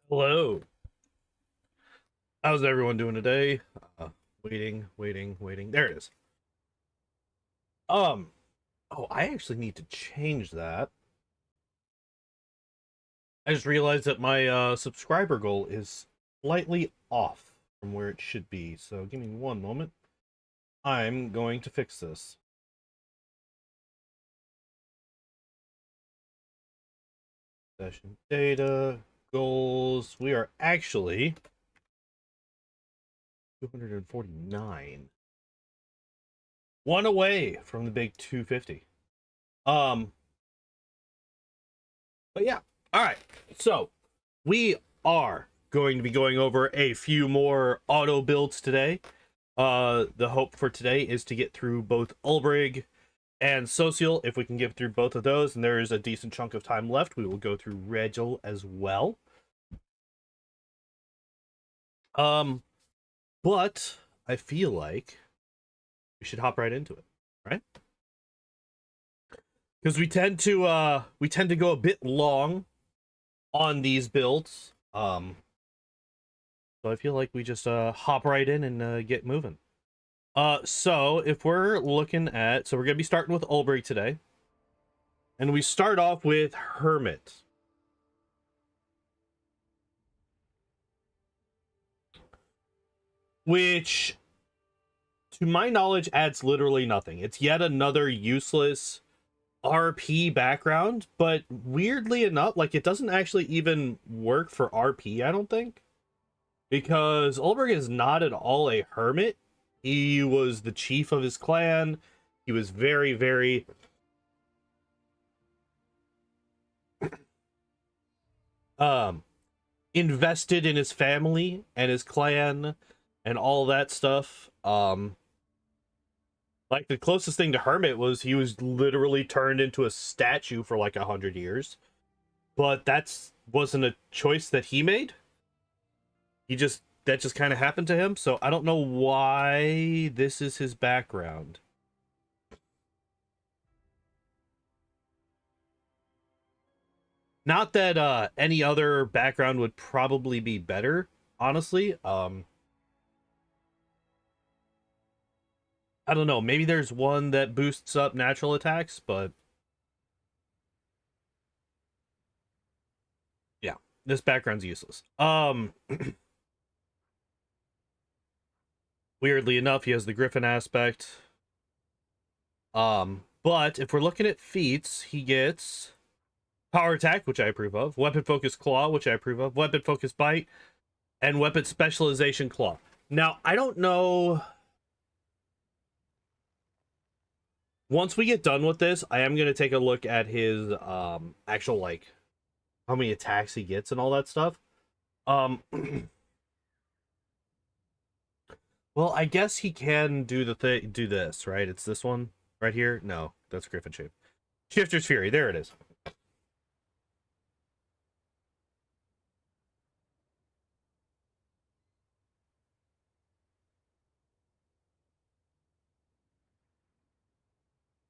Hello. How's everyone doing today? Waiting. There it is. Um, oh, I actually need to change that. I just realized that my subscriber goal is slightly off from where it should be. So give me one moment. I'm going to fix this. Session data, goals. We are actually 249. One away from the big 250. Um, but yeah. All right. So we are going to be going over a few more auto builds today. The hope for today is to get through both Ulbrig and Sosiel. If we can get through both of those, and there is a decent chunk of time left, we will go through Regil as well. But I feel like we should hop right into it, right? Because we tend to go a bit long on these builds. So I feel like we just hop right in and get moving. So if we're looking at, so we're gonna be starting with Ulbrig today, and we start off with Hermit. Which, to my knowledge, adds literally nothing. It's yet another useless RP background, but weirdly enough, like, it doesn't actually even work for RP, I don't think. Because Ulbrig is not at all a hermit. He was the chief of his clan. He was very invested in his family and his clan and all that stuff. Like, the closest thing to hermit was he was literally turned into a statue for like 100 years. But wasn't a choice that he made. That just kind of happened to him, so I don't know why this is his background. Not that any other background would probably be better, honestly. I don't know, maybe there's one that boosts up natural attacks, but yeah, this background's useless. Weirdly enough, he has the Griffin aspect. But if we're looking at feats, he gets power attack, which I approve of, weapon focus claw, which I approve of, weapon focus bite, and weapon specialization claw. Now, I don't know. Once we get done with this, I am going to take a look at his actual, like, how many attacks he gets and all that stuff. Well, I guess he can do do this, right? It's this one right here. No, that's Griffin shape. Shifter's Fury. There it is.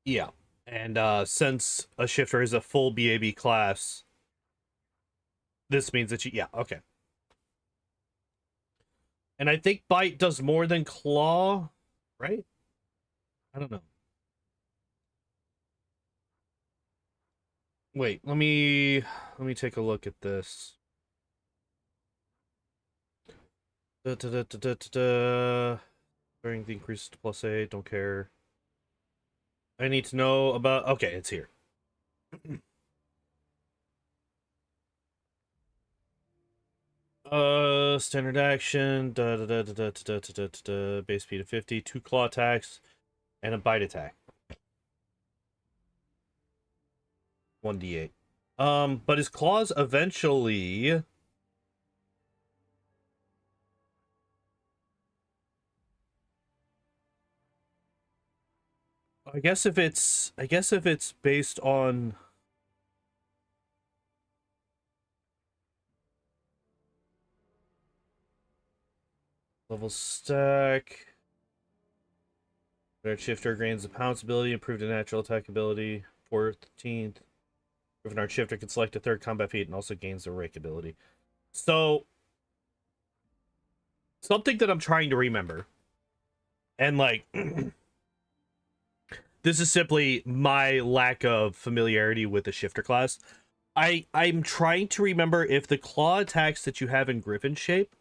Yeah. And since a shifter is a full BAB class, this means that yeah, okay. And I think bite does more than claw, right? I don't know. Wait, let me take a look at this. Strength increases to +8, don't care. I need to know about, okay, it's here. Standard action, base speed of 50, 2 claw attacks, and a bite attack. 1d8. But his claws eventually... I guess if it's based on level stack, our shifter gains the pounce ability, improved the natural attack ability, 14th. If our shifter can select a third combat feat and also gains the rake ability. So something that I'm trying to remember, and like this is simply my lack of familiarity with the shifter class. I'm trying to remember if the claw attacks that you have in Griffin shape,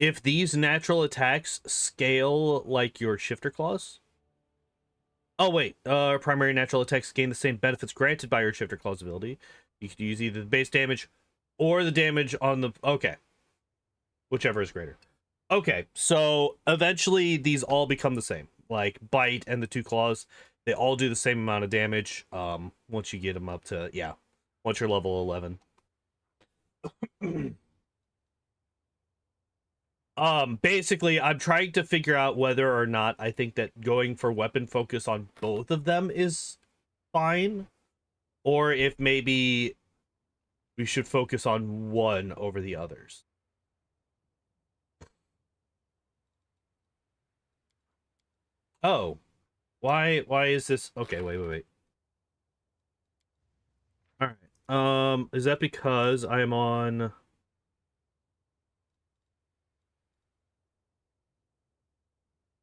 if these natural attacks scale like your shifter claws. Oh wait, primary natural attacks gain the same benefits granted by your shifter claws ability. You could use either the base damage or the damage on the whichever is greater. Okay, so eventually these all become the same. Like bite and the two claws, they all do the same amount of damage. Once you get them up to once you're level 11. Basically, I'm trying to figure out whether or not I think that going for weapon focus on both of them is fine, or if maybe we should focus on one over the others. Oh, why is this? Okay, wait. All right. Is that because I am on?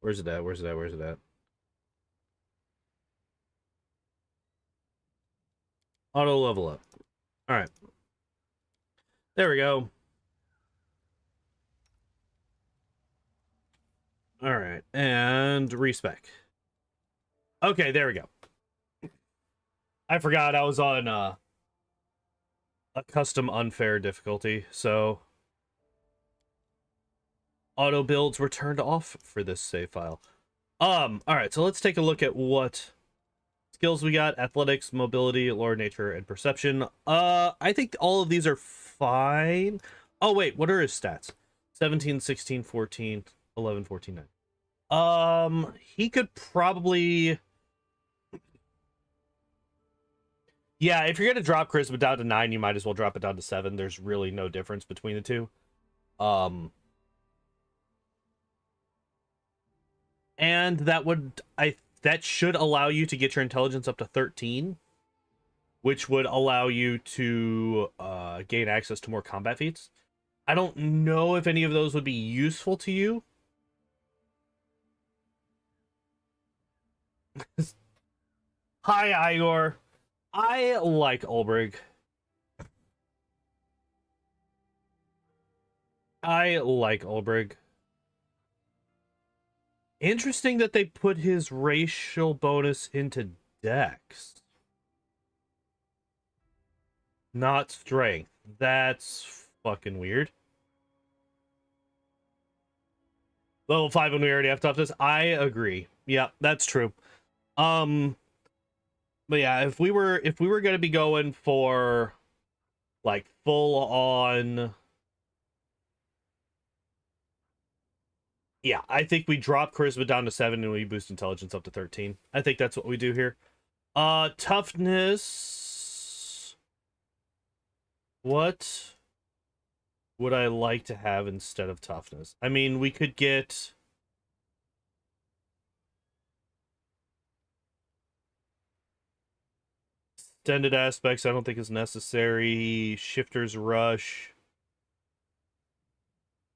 Where's it at? Where's it at? Auto level up. All right. There we go. All right. And respec. Okay, there we go. I forgot I was on a custom unfair difficulty, so auto builds were turned off for this save file. All right, so let's take a look at what skills we got: athletics, mobility, lore, nature, and perception. I think all of these are fine. Oh wait, what are his stats? 17, 16, 14, 11, 14, 9. He could probably, yeah, if you're gonna drop charisma down to 9, you might as well drop it down to 7. There's really no difference between the two. And that should allow you to get your intelligence up to 13, which would allow you to gain access to more combat feats. I don't know if any of those would be useful to you. Hi, Igor. I like Ulbrig. I like Ulbrig. Interesting that they put his racial bonus into Dex, not strength. That's fucking weird. Level 5 when we already have toughness. I agree. Yeah, that's true. But yeah, if we were gonna be going for like full on, yeah, I think we drop charisma down to 7 and we boost intelligence up to 13. I think that's what we do here. Toughness. What would I like to have instead of toughness? I mean, we could get extended aspects. I don't think is necessary. Shifter's rush,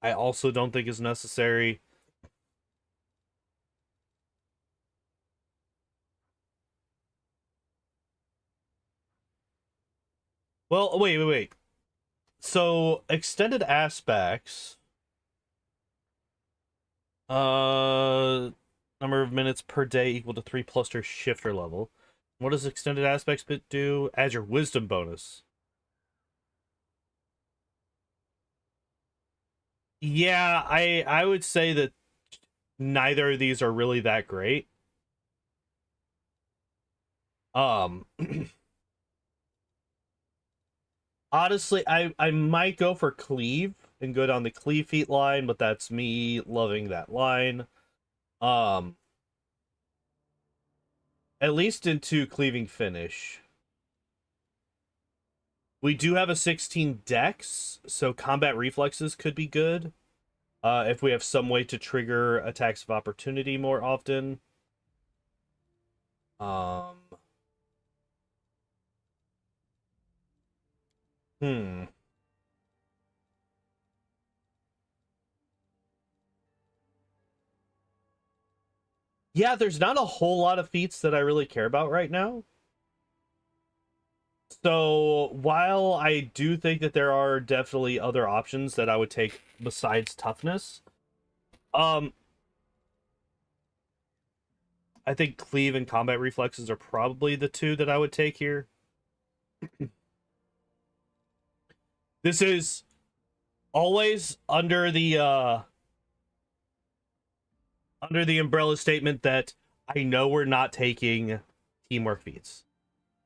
I also don't think is necessary. Well, wait. So extended aspects, number of minutes per day equal to 3 plus your shifter level. What does extended aspects bit do? Adds your wisdom bonus. Yeah, I would say that neither of these are really that great. Um Honestly, I might go for cleave and go down the cleave feat line, but that's me loving that line. Um at least into cleaving finish. We do have a 16 dex, so combat reflexes could be good. If we have some way to trigger attacks of opportunity more often. Um Hmm. Yeah, there's not a whole lot of feats that I really care about right now. So while I do think that there are definitely other options that I would take besides toughness, um, I think cleave and combat reflexes are probably the two that I would take here. This is always under the umbrella statement that I know we're not taking teamwork feats.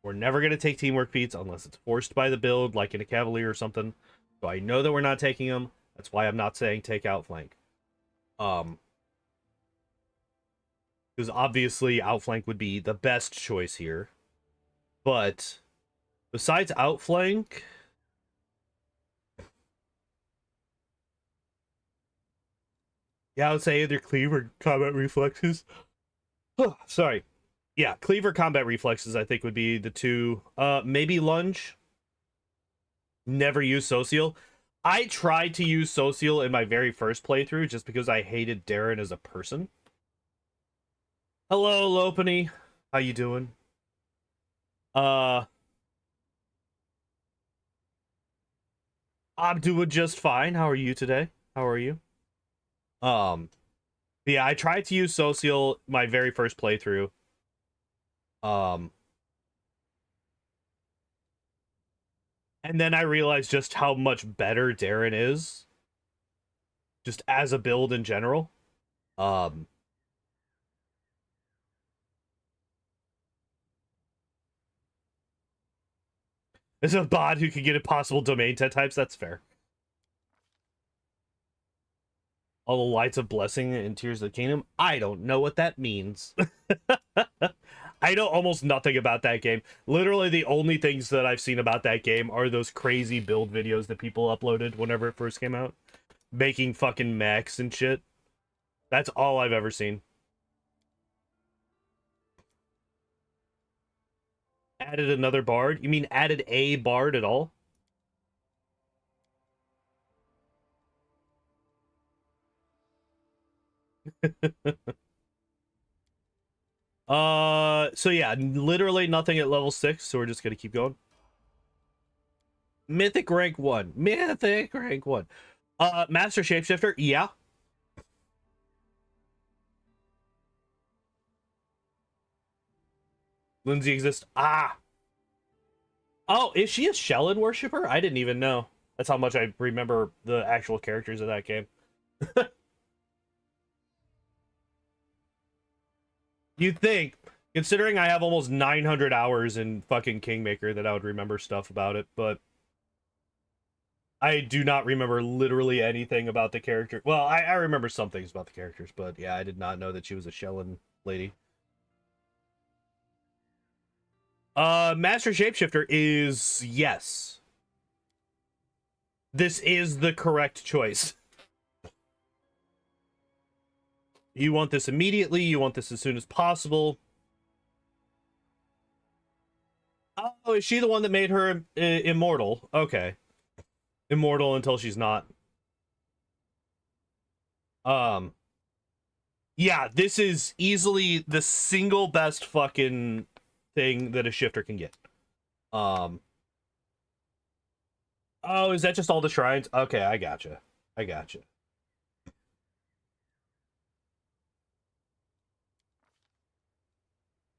We're never going to take teamwork feats unless it's forced by the build, like in a Cavalier or something. So I know that we're not taking them. That's why I'm not saying take outflank. Because obviously outflank would be the best choice here. But besides outflank, yeah, I would say either cleave or combat reflexes. Sorry. Yeah, cleave or combat reflexes I think would be the two. Maybe lunge. Never use Sosiel. I tried to use Sosiel in my very first playthrough just because I hated Darren as a person. Hello, Lopany. How you doing? I'm doing just fine. How are you today? How are you? Yeah, I tried to use Sosiel my very first playthrough. And then I realized just how much better Darren is, just as a build in general. As a bot who can get impossible domain types, that's fair. All the lights of blessing and tears of the kingdom. I don't know what that means. I know almost nothing about that game. Literally, the only things that I've seen about that game are those crazy build videos that people uploaded whenever it first came out, making fucking mechs and shit. That's all I've ever seen. Added another bard? You mean added a bard at all? So yeah, literally nothing at level 6, so we're just gonna keep going. Mythic rank 1. Mythic rank 1. Master Shapeshifter, yeah. Lindsay exists. Ah. Oh, is she a Shellin worshiper? I didn't even know. That's how much I remember the actual characters of that game. You'd think, considering I have almost 900 hours in fucking Kingmaker, that I would remember stuff about it, but I do not remember literally anything about the character. Well, I remember some things about the characters, but yeah, I did not know that she was a Shellin lady. Master Shapeshifter is yes. This is the correct choice. You want this immediately, you want this as soon as possible. Oh, is she the one that made her immortal? Okay. Immortal until she's not. Yeah, this is easily the single best fucking thing that a shifter can get. Oh, is that just all the shrines? Okay, I gotcha. I gotcha.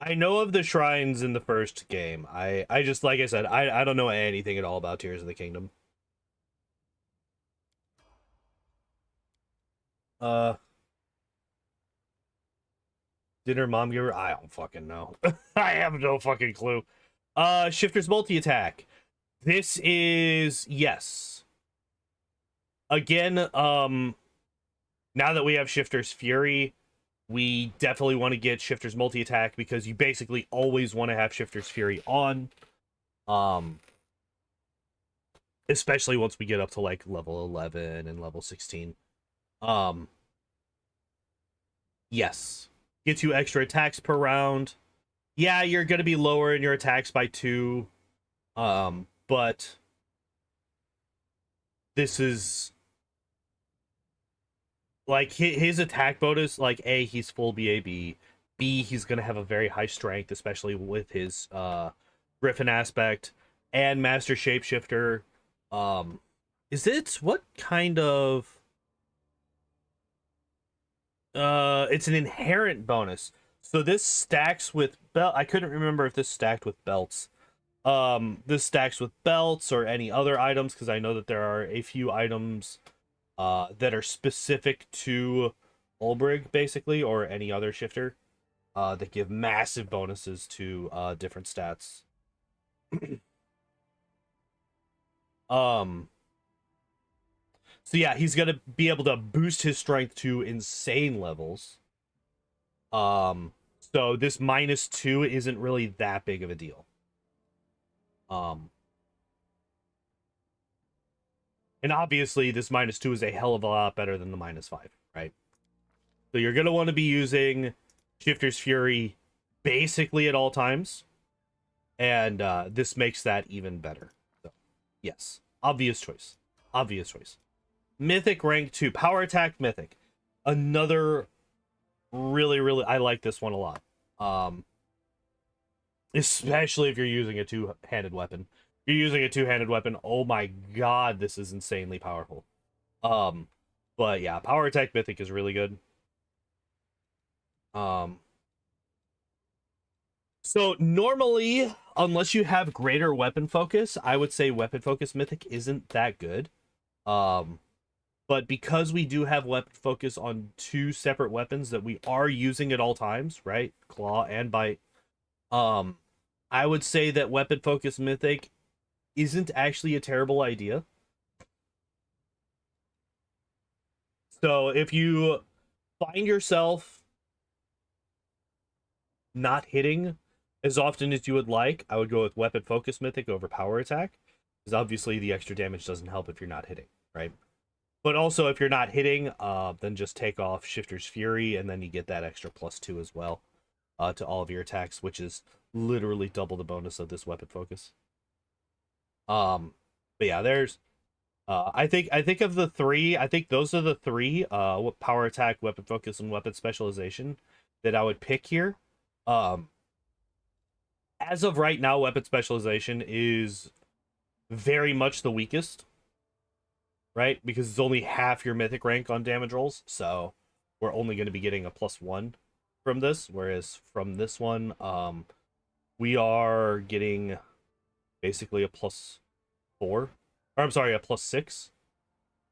I know of the shrines in the first game. I just, like I said, I don't know anything at all about Tears of the Kingdom. Did her mom give her? I don't fucking know. I have no fucking clue. Shifter's multi-attack. This is yes. Again, now that we have Shifter's Fury, we definitely want to get Shifter's multi-attack because you basically always want to have Shifter's Fury on. Especially once we get up to like level 11 and level 16. Yes. Gets you extra attacks per round. Yeah, you're going to be lowering your attacks by 2. But this is like his attack bonus, like A, he's full BAB. B, he's going to have a very high strength, especially with his Griffin aspect and Master Shapeshifter. Is it what kind of it's an inherent bonus. So this stacks with belt. I couldn't remember if this stacked with belts. This stacks with belts or any other items, because I know that there are a few items that are specific to Ulbrig, basically, or any other shifter, that give massive bonuses to different stats. So yeah, he's gonna be able to boost his strength to insane levels. So this -2 isn't really that big of a deal. And obviously this -2 is a hell of a lot better than the -5, right? So you're gonna want to be using Shifter's Fury basically at all times, and this makes that even better. So yes, obvious choice. Obvious choice. Mythic rank 2, power attack mythic. Another really, I like this one a lot. Especially if you're using a two-handed weapon. If you're using a two-handed weapon, oh my god, this is insanely powerful. But yeah, power attack mythic is really good. So normally, unless you have greater weapon focus, I would say weapon focus mythic isn't that good. But because we do have weapon focus on two separate weapons that we are using at all times, right? Claw and bite. I would say that weapon focus mythic isn't actually a terrible idea. So if you find yourself not hitting as often as you would like, I would go with weapon focus mythic over power attack, because obviously the extra damage doesn't help if you're not hitting, right? But also if you're not hitting, then just take off Shifter's Fury, and then you get that extra +2 as well to all of your attacks, which is literally double the bonus of this weapon focus. But yeah, there's I think of the three, I think those are the three, power attack, weapon focus, and weapon specialization that I would pick here. As of right now, weapon specialization is very much the weakest, right? Because it's only half your mythic rank on damage rolls, so we're only going to be getting a +1 from this, whereas from this one, we are getting basically a +4. Or I'm sorry, a +6.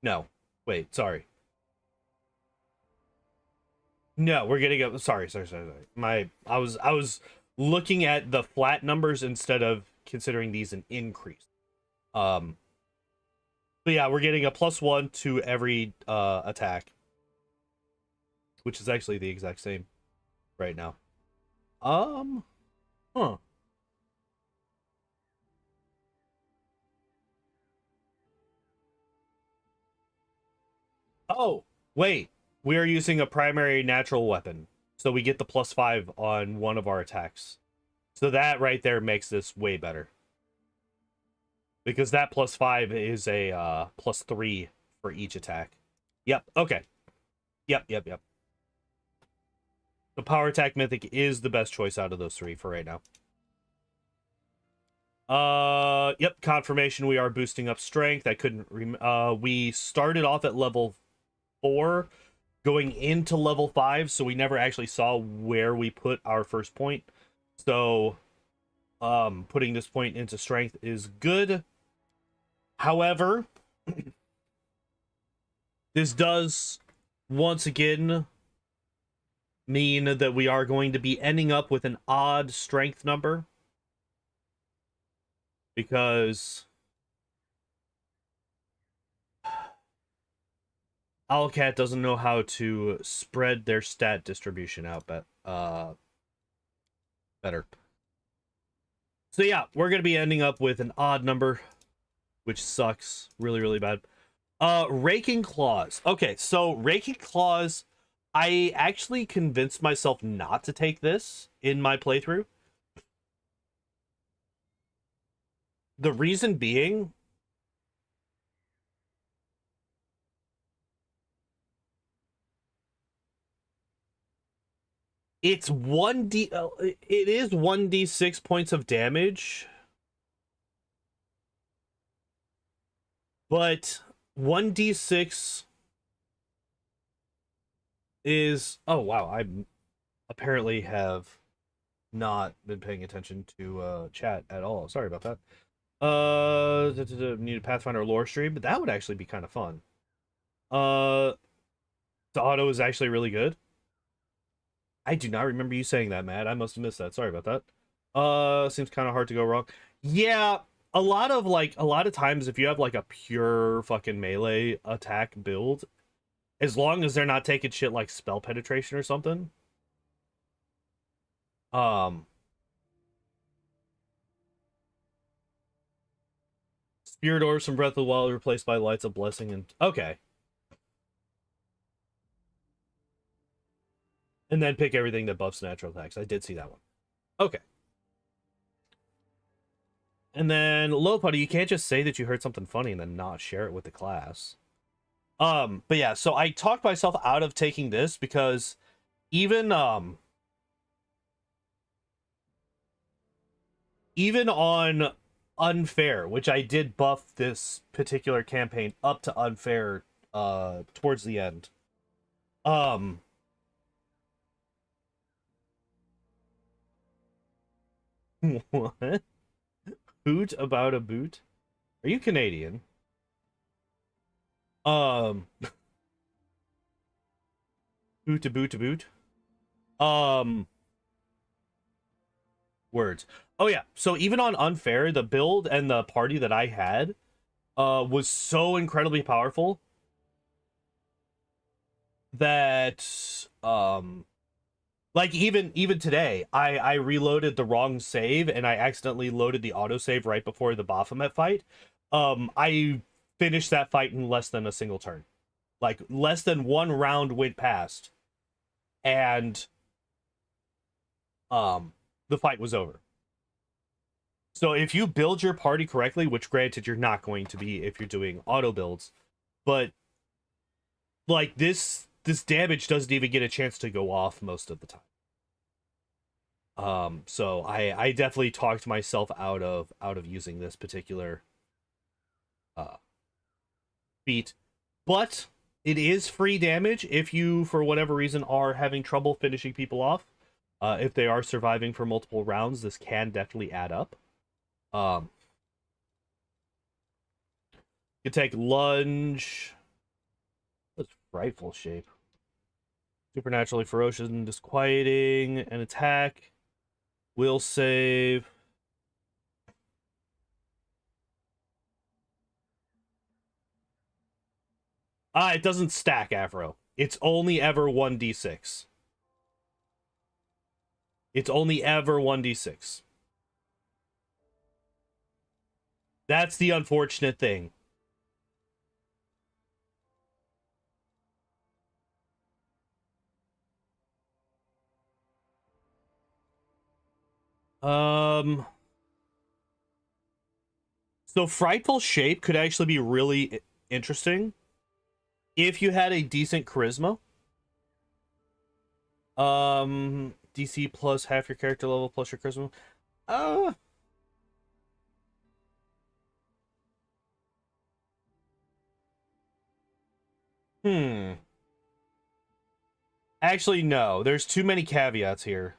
No, wait, sorry. No, we're getting a sorry. I was looking at the flat numbers instead of considering these an increase. But yeah, we're getting a +1 to every attack, which is actually the exact same right now. Huh. Oh, wait. We are using a primary natural weapon, so we get the +5 on one of our attacks. So that right there makes this way better. Because that +5 is a +3 for each attack. Yep, okay. Yep. The power attack mythic is the best choice out of those three for right now. Yep, confirmation, we are boosting up strength. I couldn't we started off at level 4 going into level 5, so we never actually saw where we put our first point. So putting this point into strength is good. However, this does once again mean that we are going to be ending up with an odd strength number, because Owlcat doesn't know how to spread their stat distribution out better. So yeah, we're going to be ending up with an odd number, which sucks really bad. Raking Claws. Okay, so Raking Claws, I actually convinced myself not to take this in my playthrough. The reason being, It's 1d, it is 1d6 points of damage, but 1d6 is, oh wow, I apparently have not been paying attention to chat at all. Sorry about that. Need a Pathfinder lore stream, but that would actually be kind of fun. The auto is actually really good. I do not remember you saying that, Matt. I must have missed that. Sorry about that. Seems kind of hard to go wrong. Yeah, a lot of times if you have like a pure fucking melee attack build, as long as they're not taking shit like spell penetration or something. Spirit orbs from Breath of the Wild replaced by Lights of Blessing and okay. And then pick everything that buffs natural attacks. I did see that one. Okay. And then Lopuddy, you can't just say that you heard something funny and then not share it with the class. But yeah, so I talked myself out of taking this because even even on unfair, which I did buff this particular campaign up to unfair towards the end. What? Boot about a boot? Are you Canadian? Boot to boot to boot. Words. Oh yeah. So even on unfair, the build and the party that I had was so incredibly powerful that like even today, I reloaded the wrong save and I accidentally loaded the autosave right before the Baphomet fight. I finished that fight in less than a single turn. Like less than one round went past and the fight was over. So if you build your party correctly, which granted you're not going to be if you're doing auto builds, but like this damage doesn't even get a chance to go off most of the time. So I definitely talked myself out of using this particular feat, but it is free damage if you for whatever reason are having trouble finishing people off. If they are surviving for multiple rounds, this can definitely add up. You take lunge. That's frightful shape. Supernaturally ferocious and disquieting. An attack. Will save. It doesn't stack, Afro. It's only ever 1d6. It's only ever 1d6. That's the unfortunate thing. So frightful shape could actually be really interesting if you had a decent charisma. DC plus half your character level plus your charisma. Actually, no. There's too many caveats here.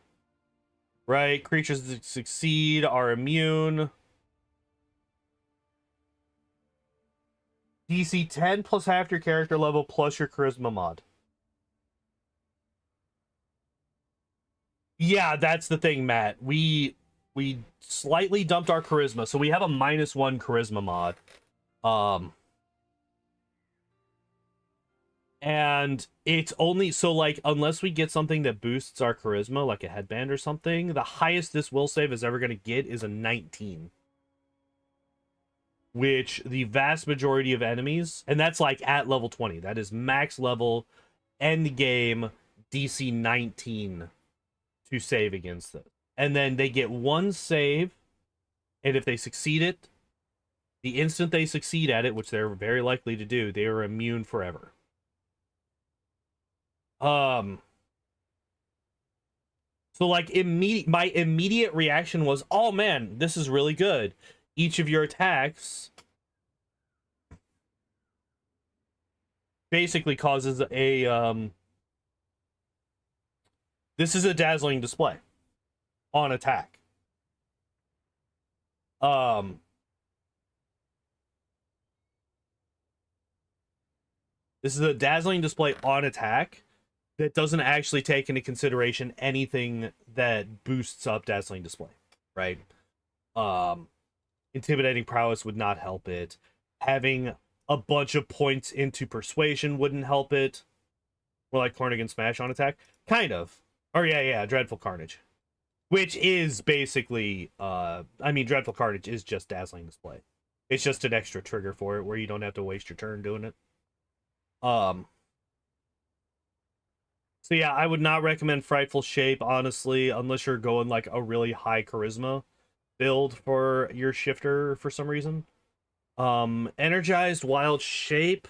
Right? Creatures that succeed are immune. DC 10 plus half your character level plus your charisma mod. Yeah, that's the thing, Matt. We slightly dumped our charisma, so we have a -1 charisma mod. And it's only so like unless we get something that boosts our charisma, like a headband or something, the highest this will save is ever going to get is a 19. Which the vast majority of enemies, and that's like at level 20, that is max level end game DC 19 to save against it. And then they get one save, and if they succeed it, the instant they succeed at it, which they're very likely to do, they are immune forever. So like my immediate reaction was, oh man, this is really good. Each of your attacks basically causes a this is a dazzling display on attack. This is a dazzling display on attack that doesn't actually take into consideration anything that boosts up dazzling display, right? Intimidating prowess would not help it. Having a bunch of points into persuasion wouldn't help it. More like Cornigan Smash on attack, kind of. Or yeah, Dreadful Carnage, which is basically, I mean, Dreadful Carnage is just dazzling display. It's just an extra trigger for it where you don't have to waste your turn doing it. So yeah, I would not recommend Frightful Shape, honestly, unless you're going like a really high charisma build for your shifter for some reason. Energized Wild Shape.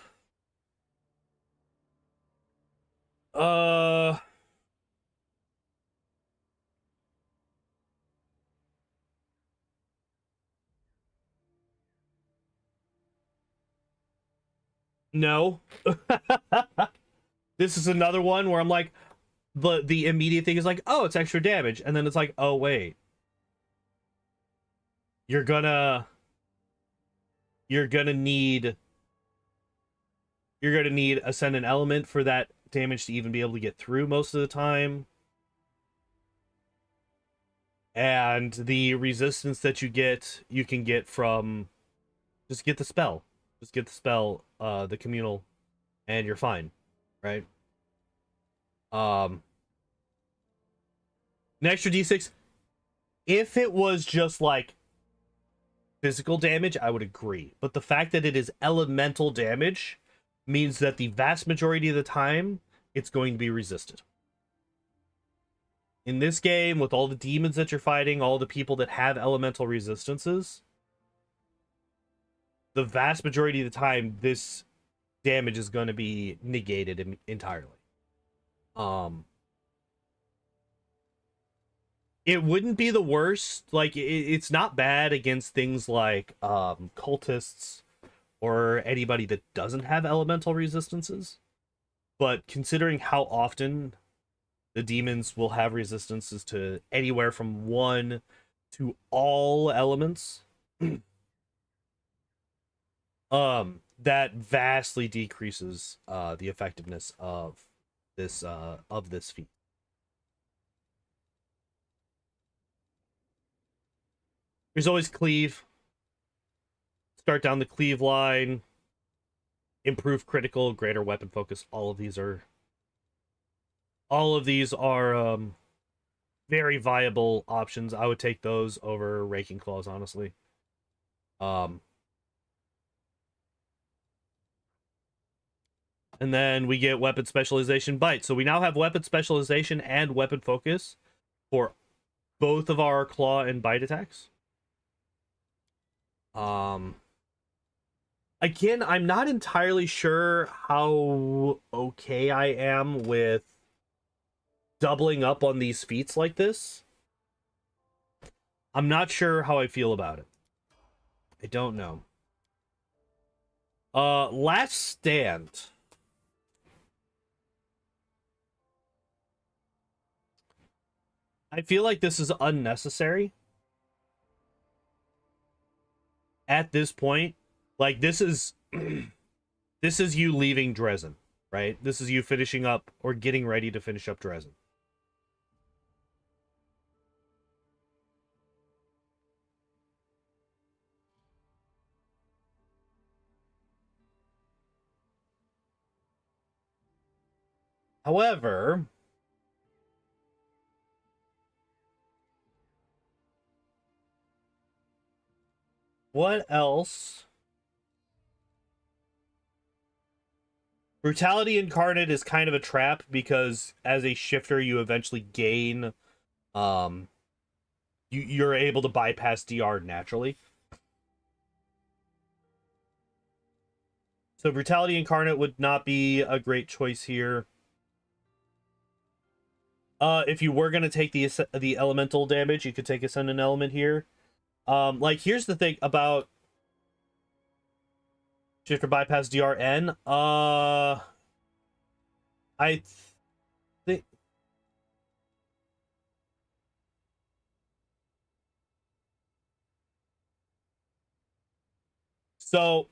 No. This is another one where I'm like, the immediate thing is like, oh, it's extra damage, and then it's like, oh wait, you're gonna need Ascendant Element for that damage to even be able to get through most of the time. And the resistance that you can get from just get the spell. Just get the spell, the communal, and you're fine. Right? An extra D6. If it was just like physical damage, I would agree. But the fact that it is elemental damage means that the vast majority of the time, it's going to be resisted. In this game, with all the demons that you're fighting, all the people that have elemental resistances, the vast majority of the time, this damage is going to be negated entirely. It wouldn't be the worst. Like, it's not bad against things like cultists or anybody that doesn't have elemental resistances. But considering how often the demons will have resistances to anywhere from 1 to all elements, that vastly decreases the effectiveness of this feat. There's always cleave. Start down the cleave line. Improve critical, greater weapon focus. All of these are very viable options. I would take those over Raking Claws, honestly. And then we get weapon specialization bite. So we now have weapon specialization and weapon focus for both of our claw and bite attacks. Again, I'm not entirely sure how okay I am with doubling up on these feats like this. I'm not sure how I feel about it. I don't know. Last Stand. I feel like this is unnecessary. At this point, like, this is this is you leaving Dresden, right? This is you finishing up or getting ready to finish up Dresden. However, what else? Brutality Incarnate is kind of a trap because as a shifter, you eventually gain, you're able to bypass DR naturally. So Brutality Incarnate would not be a great choice here. If you were gonna take the elemental damage, you could take Ascendant Element here. Like here's the thing about Shifter Bypass DRN. I think so.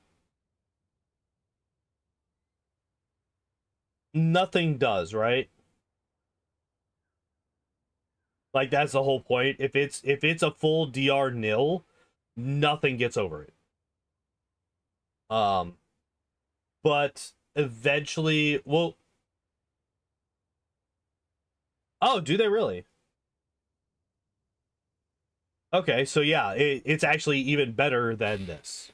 Nothing does, right? Like that's the whole point. If it's a full DR nil, nothing gets over it. Um, but eventually, well, oh, do they really? Okay, so yeah, it's actually even better than this.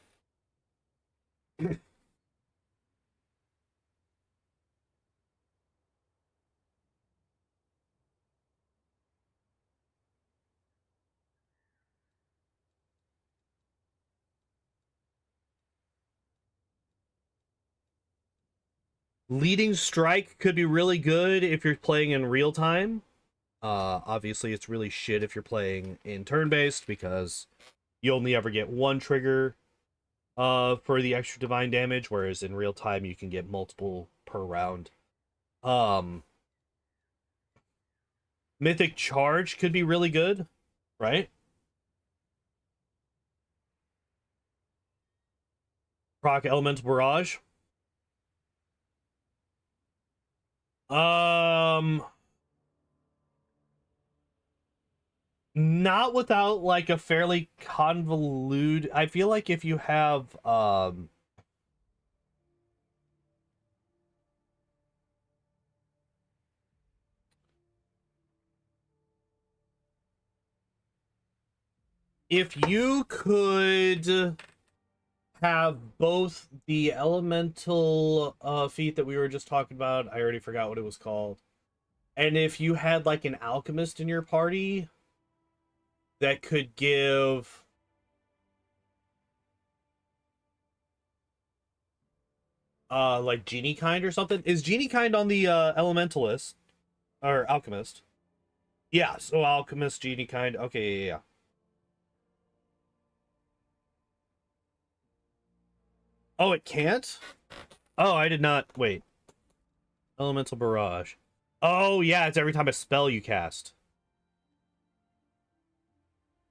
Leading Strike could be really good if you're playing in real time. Obviously, it's really shit if you're playing in turn-based because you only ever get one trigger for the extra divine damage, whereas in real time you can get multiple per round. Um, Mythic Charge could be really good, right? Proc Elemental Barrage. Um, Not without like a fairly convoluted. I feel like if you have if you could have both the elemental feat that we were just talking about, I already forgot what it was called. And if you had like an alchemist in your party that could give like genie kind or something. Is genie kind on the elementalist or alchemist? Yeah, so alchemist, genie kind. Okay, yeah. Oh, it can't? Oh, I did not. Wait. Elemental barrage. Oh, yeah, it's every time a spell you cast.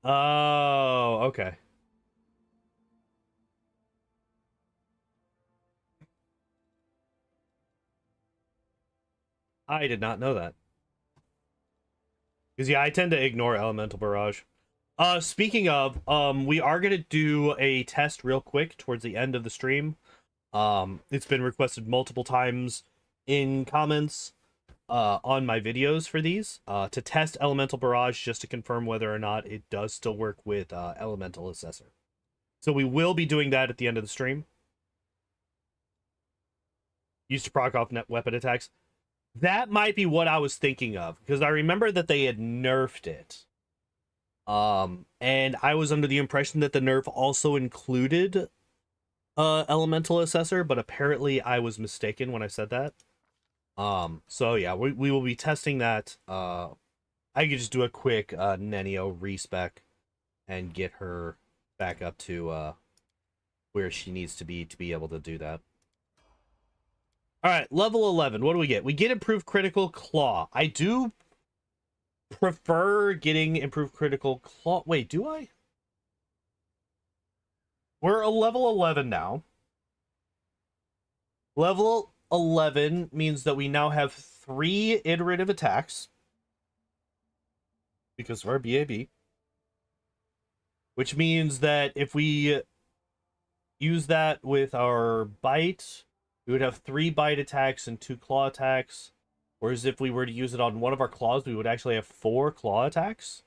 Oh, okay. I did not know that. Because yeah, I tend to ignore elemental barrage. Speaking of, we are gonna do a test real quick towards the end of the stream. It's been requested multiple times in comments on my videos for these to test elemental barrage just to confirm whether or not it does still work with elemental assessor. So we will be doing that at the end of the stream. Used to proc off net weapon attacks. That might be what I was thinking of because I remember that they had nerfed it. And I was under the impression that the nerf also included elemental assessor, but apparently I was mistaken when I said that. So yeah, we will be testing that. I could just do a quick Nenio respec and get her back up to where she needs to be able to do that. All right, level 11. What do we get? We get improved critical claw. I do prefer getting improved critical claw. Wait, do I? We're a level 11 now. Level 11 means that we now have 3 iterative attacks because of our BAB, which means that if we use that with our bite, we would have 3 bite attacks and 2 claw attacks. Whereas if we were to use it on one of our claws, we would actually have 4 claw attacks.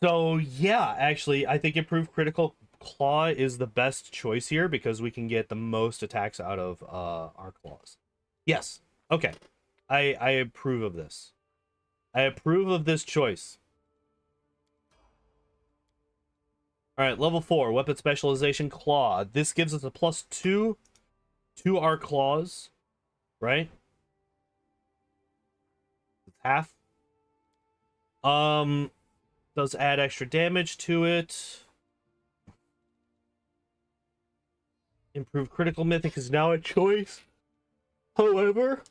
So yeah, actually, I think improved critical claw is the best choice here because we can get the most attacks out of our claws. Yes. Okay. I approve of this. I approve of this choice. All right, level 4, weapon specialization claw. This gives us a +2 to our claws, right? half. Does add extra damage to it. Improved critical mythic is now a choice. However,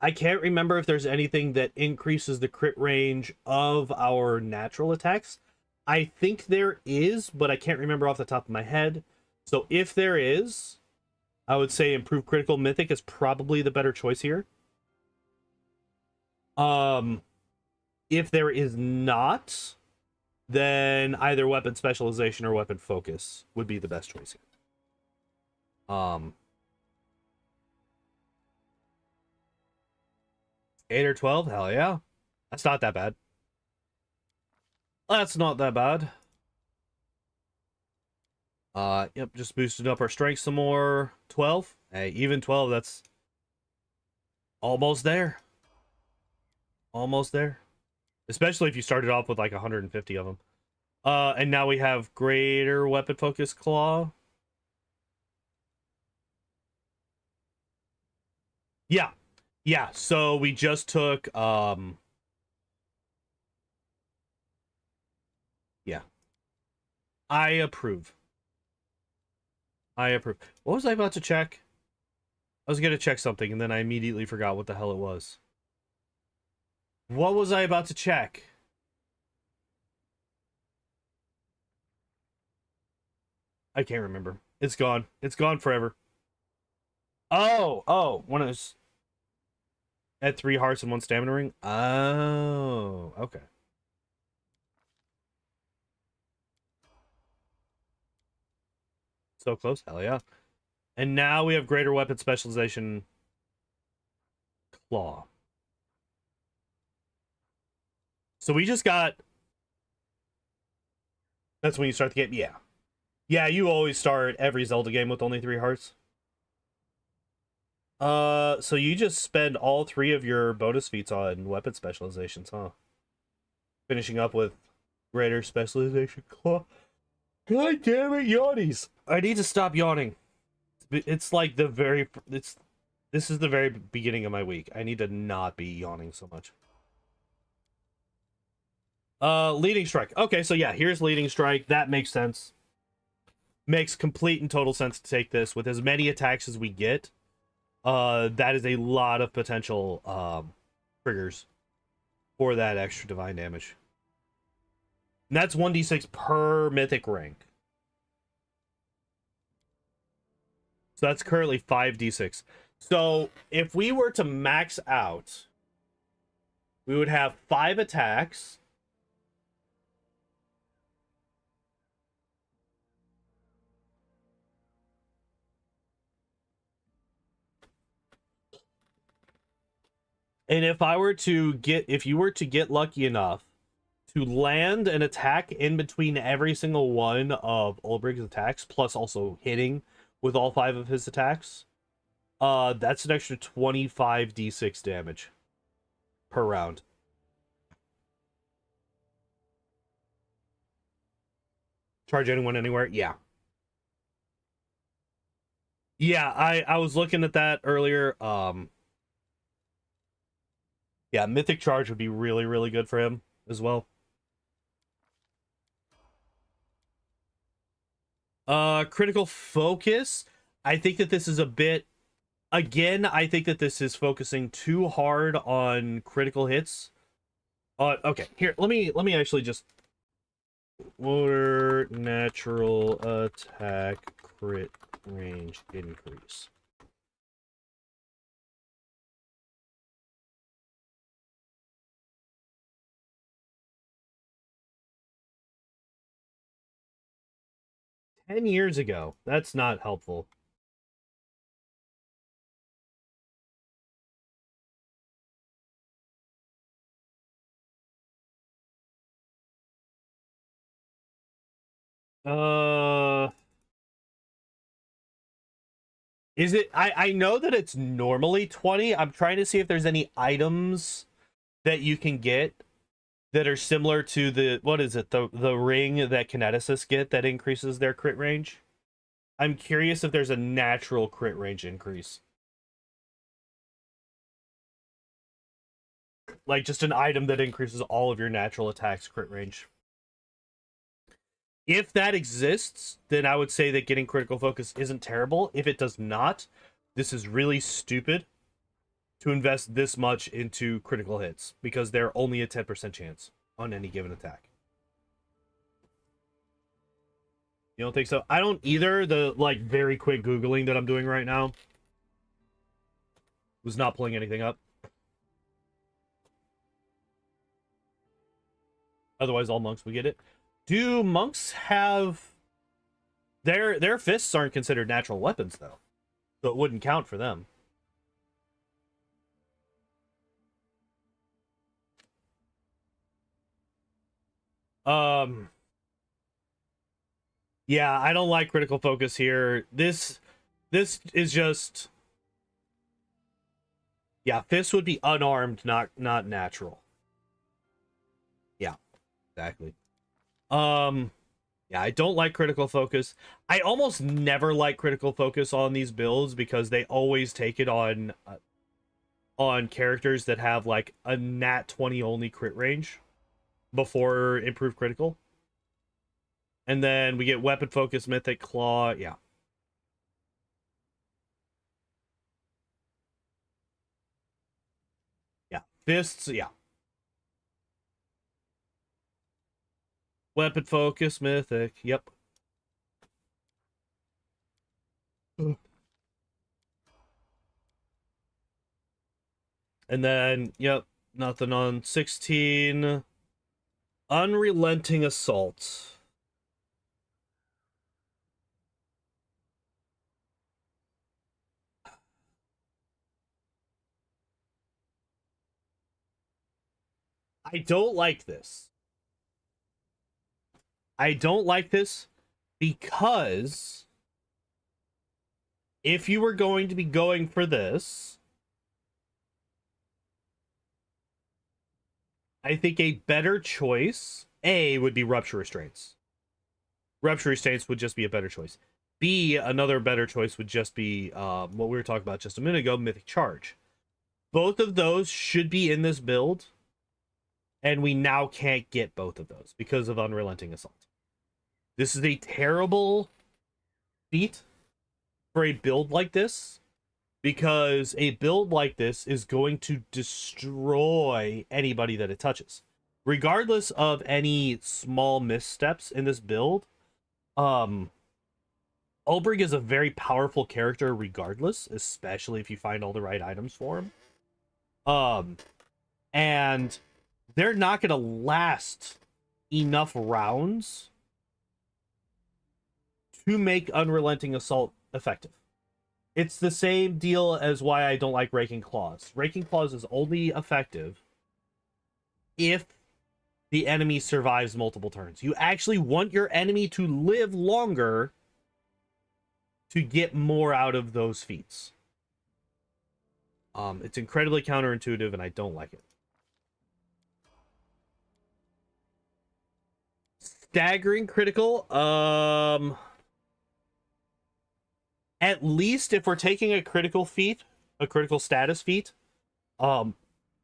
I can't remember if there's anything that increases the crit range of our natural attacks. I think there is, but I can't remember off the top of my head. So if there is, I would say improved critical mythic is probably the better choice here. If there is not, then either weapon specialization or weapon focus would be the best choice here. 8 or 12? Hell yeah. That's not that bad. That's not that bad. Yep, just boosted up our strength some more. 12? Hey, even 12, that's almost there. Almost there. Especially if you started off with like 150 of them. And now we have greater weapon focus claw. Yeah. Yeah, so we just took yeah. I approve. I approve. What was I about to check? I was gonna check something and then I immediately forgot what the hell it was. What was I about to check? I can't remember. It's gone. It's gone forever. Oh, one of those. At 3 hearts and 1 stamina ring? Oh, okay. So close, hell yeah. And now we have greater weapon specialization claw. So we just got... That's when you start the game? Yeah. Yeah, you always start every Zelda game with only 3 hearts. So you just spend all 3 of your bonus feats on weapon specializations, huh? Finishing up with greater specialization claw. God damn it, yawnies! I need to stop yawning. It's like the very... This is the very beginning of my week. I need to not be yawning so much. Leading strike. Okay, so yeah, here's leading strike. That makes sense. Makes complete and total sense to take this with as many attacks as we get. That is a lot of potential triggers for that extra divine damage. And that's 1d6 per mythic rank. So that's currently 5d6. So if we were to max out, we would have 5 attacks. And if you were to get lucky enough to land an attack in between every single one of Ulbrig's attacks, plus also hitting with all 5 of his attacks, that's an extra 25d6 damage per round. Charge anyone anywhere? Yeah. Yeah, I was looking at that earlier. Yeah, Mythic Charge would be really, really good for him as well. Critical Focus. I think that this is a bit... Again, I think that this is focusing too hard on critical hits. Okay, here, let me actually just... Water natural attack crit range increase. $10 years ago. That's not helpful. Is it... I know that it's normally 20. I'm trying to see if there's any items that you can get that are similar to the... What is it? The ring that kineticists get that increases their crit range. I'm curious if there's a natural crit range increase. like just an item that increases all of your natural attacks crit range. If that exists, then I would say that getting critical focus isn't terrible. If it does not, this is really stupid to invest this much into critical hits because they're only a 10% chance on any given attack. You don't think so? I don't either. The like very quick Googling that I'm doing right now was not pulling anything up. Otherwise, all monks would get it. Do monks have their fists aren't considered natural weapons though, so it wouldn't count for them. Yeah, I don't like critical focus here. This is just, yeah, fists would be unarmed, not natural. Yeah, exactly. Yeah, I don't like critical focus. I almost never like critical focus on these builds because they always take it on characters that have like a nat 20 only crit range before improved critical. And then we get weapon focus, mythic claw, yeah. Yeah, fists, yeah. Weapon focus, mythic, yep. And then, yep, nothing on 16. Unrelenting assault. I don't like this. I don't like this because if you were going to be going for this, I think a better choice, A, would be Rupture Restraints. Rupture Restraints would just be a better choice. B, another better choice would just be what we were talking about just a minute ago, Mythic Charge. Both of those should be in this build, and we now can't get both of those because of Unrelenting Assault. This is a terrible feat for a build like this, because a build like this is going to destroy anybody that it touches. Regardless of any small missteps in this build, Ulbrig is a very powerful character regardless, especially if you find all the right items for him. And they're not going to last enough rounds to make Unrelenting Assault effective. It's the same deal as why I don't like Raking Claws. Raking Claws is only effective if the enemy survives multiple turns. You actually want your enemy to live longer to get more out of those feats. It's incredibly counterintuitive, and I don't like it. Staggering critical. At least if we're taking a critical feat, a critical status feat,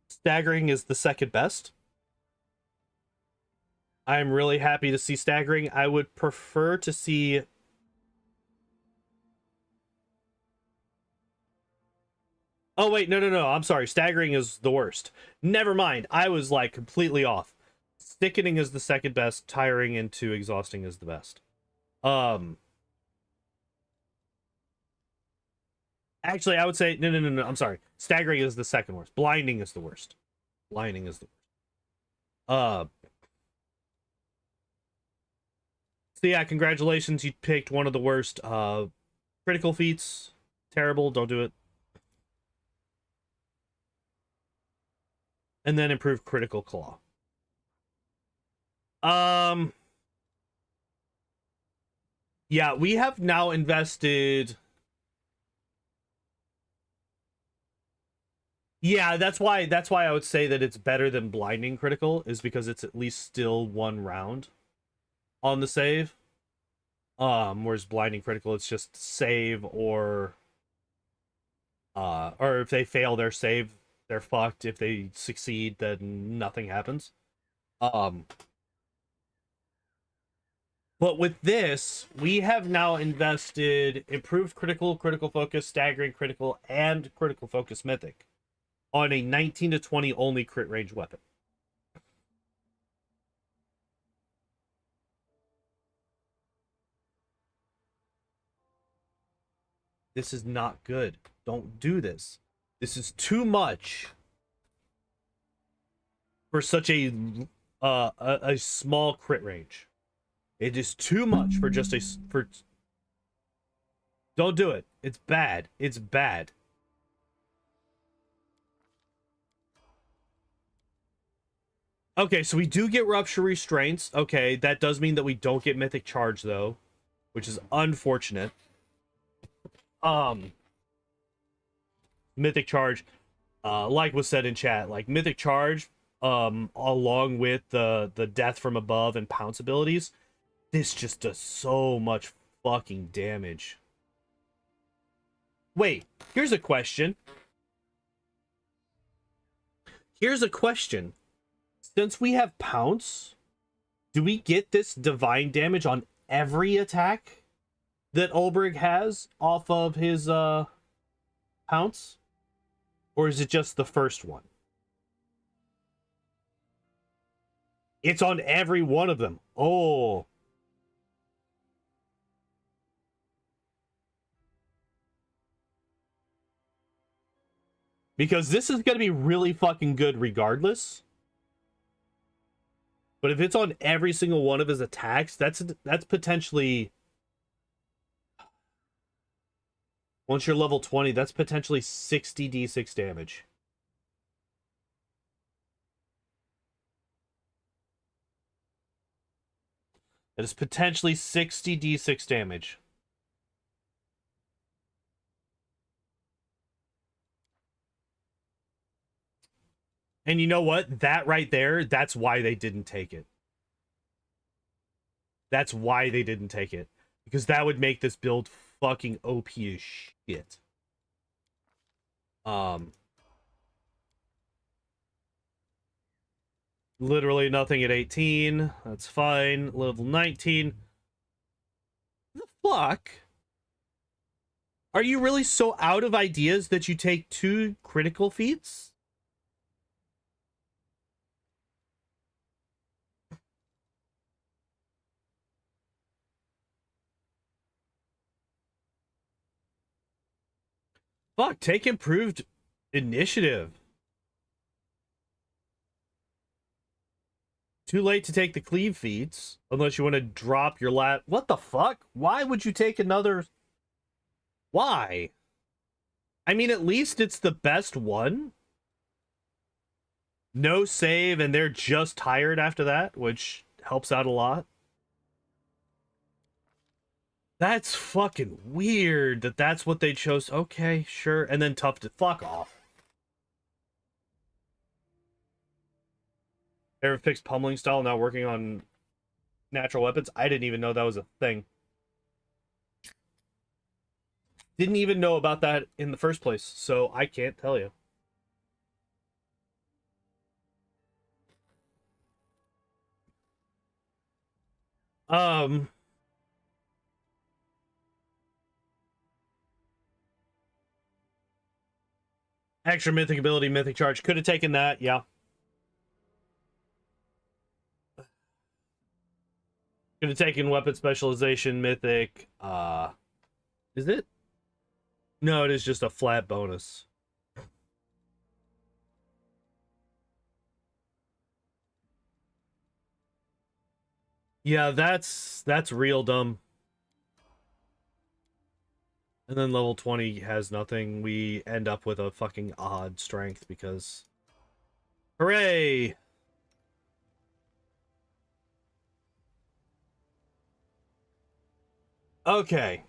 staggering is the second best. I'm really happy to see staggering. I would prefer to see... Oh, wait, no. I'm sorry. Staggering is the worst. Never mind. I was, like, completely off. Sickening is the second best. Tiring into exhausting is the best. Actually, I would say... No. I'm sorry. Staggering is the second worst. Blinding is the worst. Blinding is the worst. So yeah, congratulations. You picked one of the worst critical feats. Terrible. Don't do it. And then improve critical claw. Yeah, we have now invested... Yeah, that's why I would say that it's better than blinding critical, is because it's at least still one round on the save. Whereas blinding critical, it's just save or if they fail their save, they're fucked. If they succeed, then nothing happens. Um, but with this, we have now invested improved critical focus, staggering critical, and critical focus mythic on a 19 to 20 only crit range weapon. This is not good. Don't do this. This is too much for such a small crit range. It is too much for just a for. Don't do it. It's bad. It's bad. Okay, so we do get rupture restraints. Okay, that does mean that we don't get mythic charge though, which is unfortunate. Mythic charge, like was said in chat, like mythic charge, along with the death from above and pounce abilities, this just does so much fucking damage. Wait, here's a question. Since we have pounce, do we get this divine damage on every attack that Ulbrig has off of his pounce? Or is it just the first one? It's on every one of them. Oh. Because this is going to be really fucking good regardless. But if it's on every single one of his attacks, that's potentially... Once you're level 20, that's potentially 60 d6 damage. That is potentially 60 d6 damage. And you know what? That right there, that's why they didn't take it. That's why they didn't take it. Because that would make this build fucking OP as shit. Literally nothing at 18. That's fine. Level 19. The fuck? Are you really so out of ideas that you take 2 critical feats? Fuck, take improved initiative. Too late to take the cleave feats, unless you want to drop your lat. What the fuck? Why would you take another? Why? I mean, at least it's the best one. No save, and they're just tired after that, which helps out a lot. That's fucking weird that that's what they chose. Okay, sure. And then tough to fuck off. Ever fixed pummeling style, now working on natural weapons? I didn't even know that was a thing. Didn't even know about that in the first place, so I can't tell you. Extra mythic ability, mythic charge. Could have taken that, yeah. Could have taken weapon specialization, mythic. Is it? No, it is just a flat bonus. Yeah, that's real dumb. And then level 20 has nothing. We end up with a fucking odd strength because... Hooray! Okay.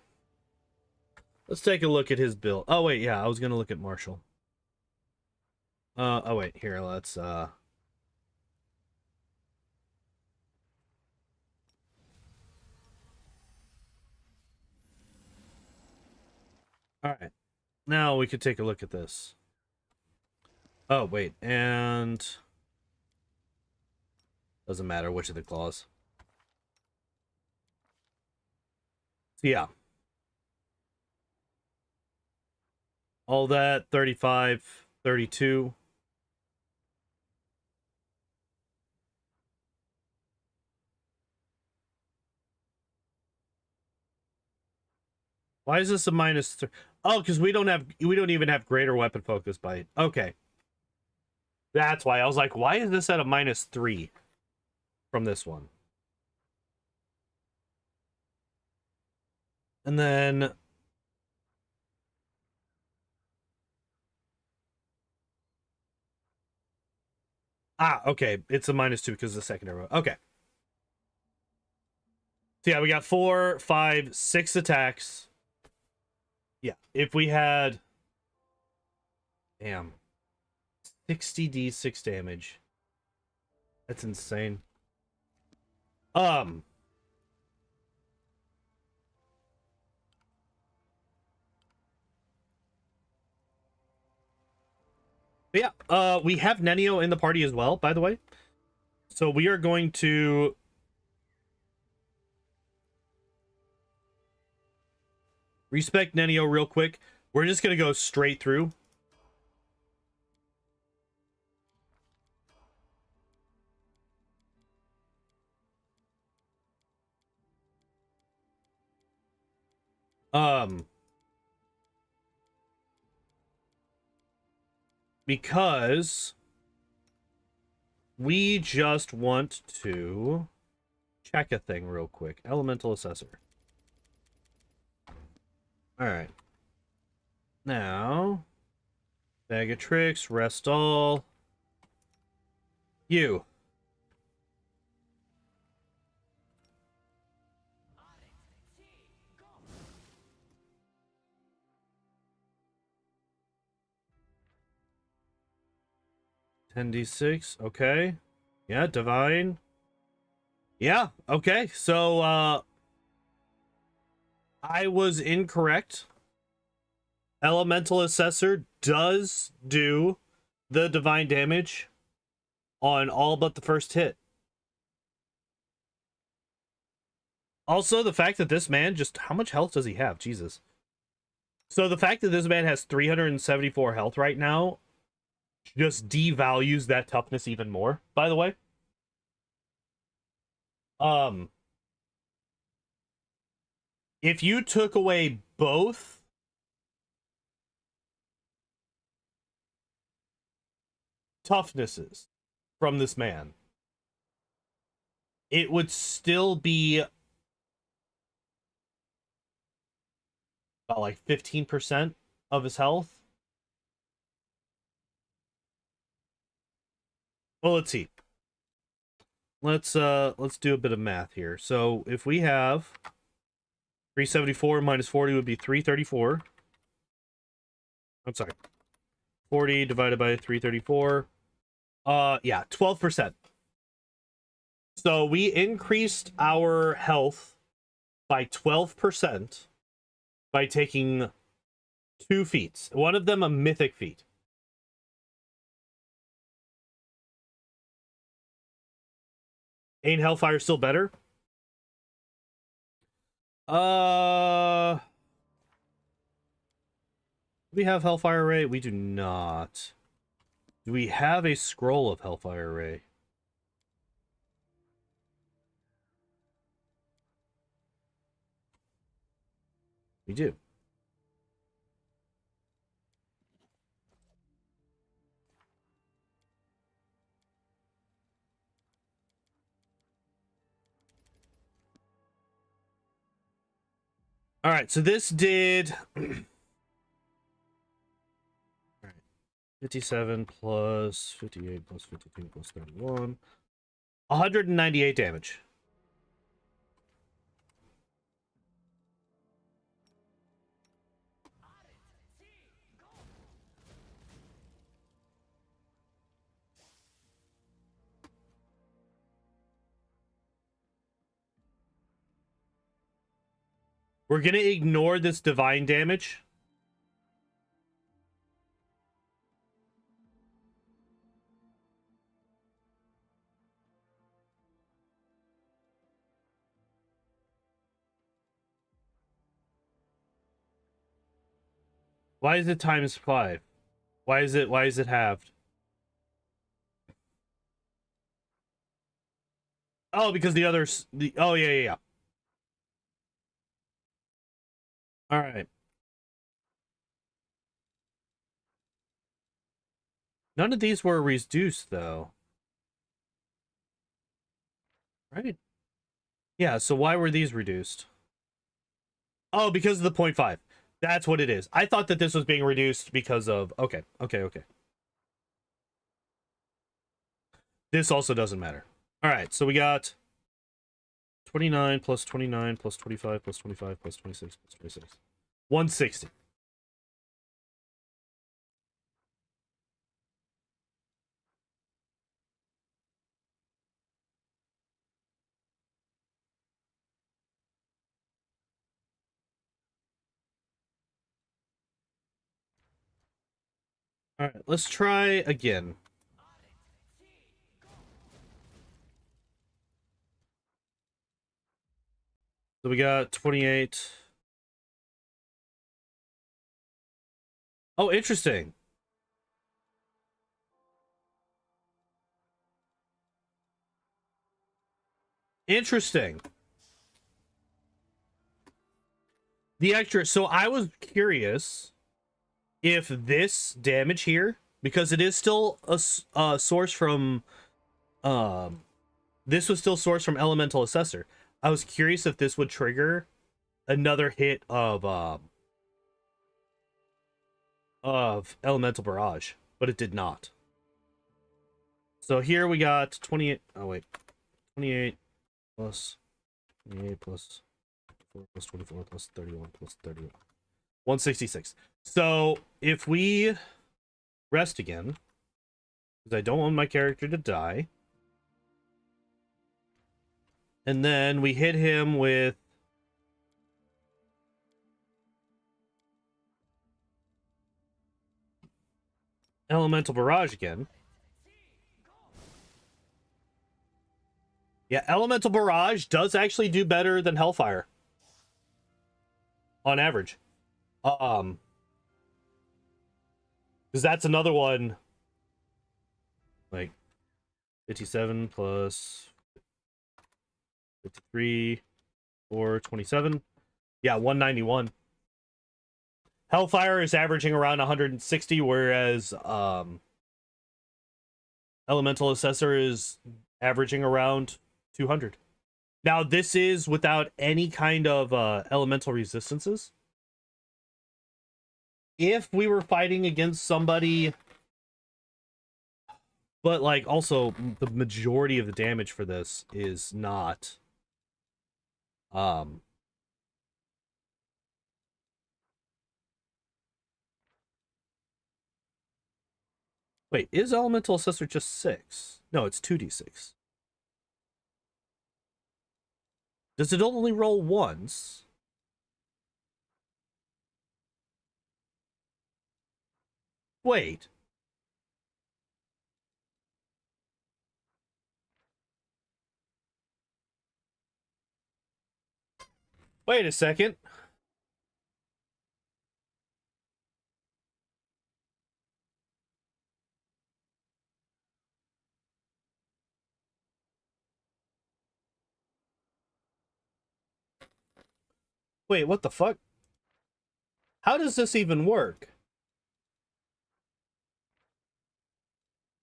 Let's take a look at his build. Oh, wait, yeah, I was gonna look at Marshall. Oh, wait, here, let's, Alright. Now we could take a look at this. Oh, wait, and doesn't matter which of the claws. So yeah. All that, 35, 32. Why is this a -3? Oh, because we don't even have greater weapon focus bite. Okay. That's why I was like, why is this at a -3 from this one? And then okay. It's a -2 because of the second arrow. Okay. So yeah, we got 4, 5, 6 attacks. Yeah. If we had, damn, 60d6 damage. That's insane. But yeah, we have Nenio in the party as well, by the way. So we are going to respec Nenio real quick. We're just gonna go straight through. Because we just want to check a thing real quick. Elemental Assessor. Alright. Now, bag of tricks, rest all. You. $10d6, okay. Yeah, divine. Yeah, okay. So, I was incorrect. Elemental Assessor does do the divine damage on all but the first hit. Also, the fact that this man just... How much health does he have? Jesus. So the fact that this man has 374 health right now just devalues that toughness even more, by the way. If you took away both toughnesses from this man, it would still be about like 15% of his health. Well, let's see. Let's do a bit of math here. So if we have 374 minus 40 would be 334. I'm sorry. 40 divided by 334. Yeah, 12%. So we increased our health by 12% by taking 2 feats. One of them a mythic feat. Ain't Hellfire still better? Do we have Hellfire Ray? We do not. Do we have a scroll of Hellfire Ray? We do. All right, so this did... All right, 57 plus 58 plus 52 plus 31. 198 damage. We're going to ignore this divine damage. Why is it times 5? Why is it halved? Oh, because the others oh yeah. All right. None of these were reduced though. Right? Yeah, so why were these reduced? Oh, because of the 0.5. That's what it is. I thought that this was being reduced because of okay. This also doesn't matter. All right, so we got 29 plus 29 plus 25 plus 25 plus 26 plus 26. 160. All right, let's try again. So we got 28. Oh, interesting. Interesting. The extra. So I was curious if this damage here, because it is still a source from, this was still sourced from Elemental Assessor. I was curious if this would trigger another hit of Elemental Barrage, but it did not. So here we got 28. Oh wait, 28 plus 28 plus 4 plus 24 plus 31 plus 31. 166. So if we rest again, because I don't want my character to die, and then we hit him with Elemental Barrage again. Yeah, Elemental Barrage does actually do better than Hellfire on average. Because that's another one, like 57 plus 53 or 27. Yeah, 191. Hellfire is averaging around 160, whereas Elemental Assessor is averaging around 200. Now, this is without any kind of elemental resistances. If we were fighting against somebody, but like also the majority of the damage for this is not wait, is Elemental Assessor just 6? No, it's 2d6. Does it only roll once? Wait. Wait a second. Wait, what the fuck? How does this even work?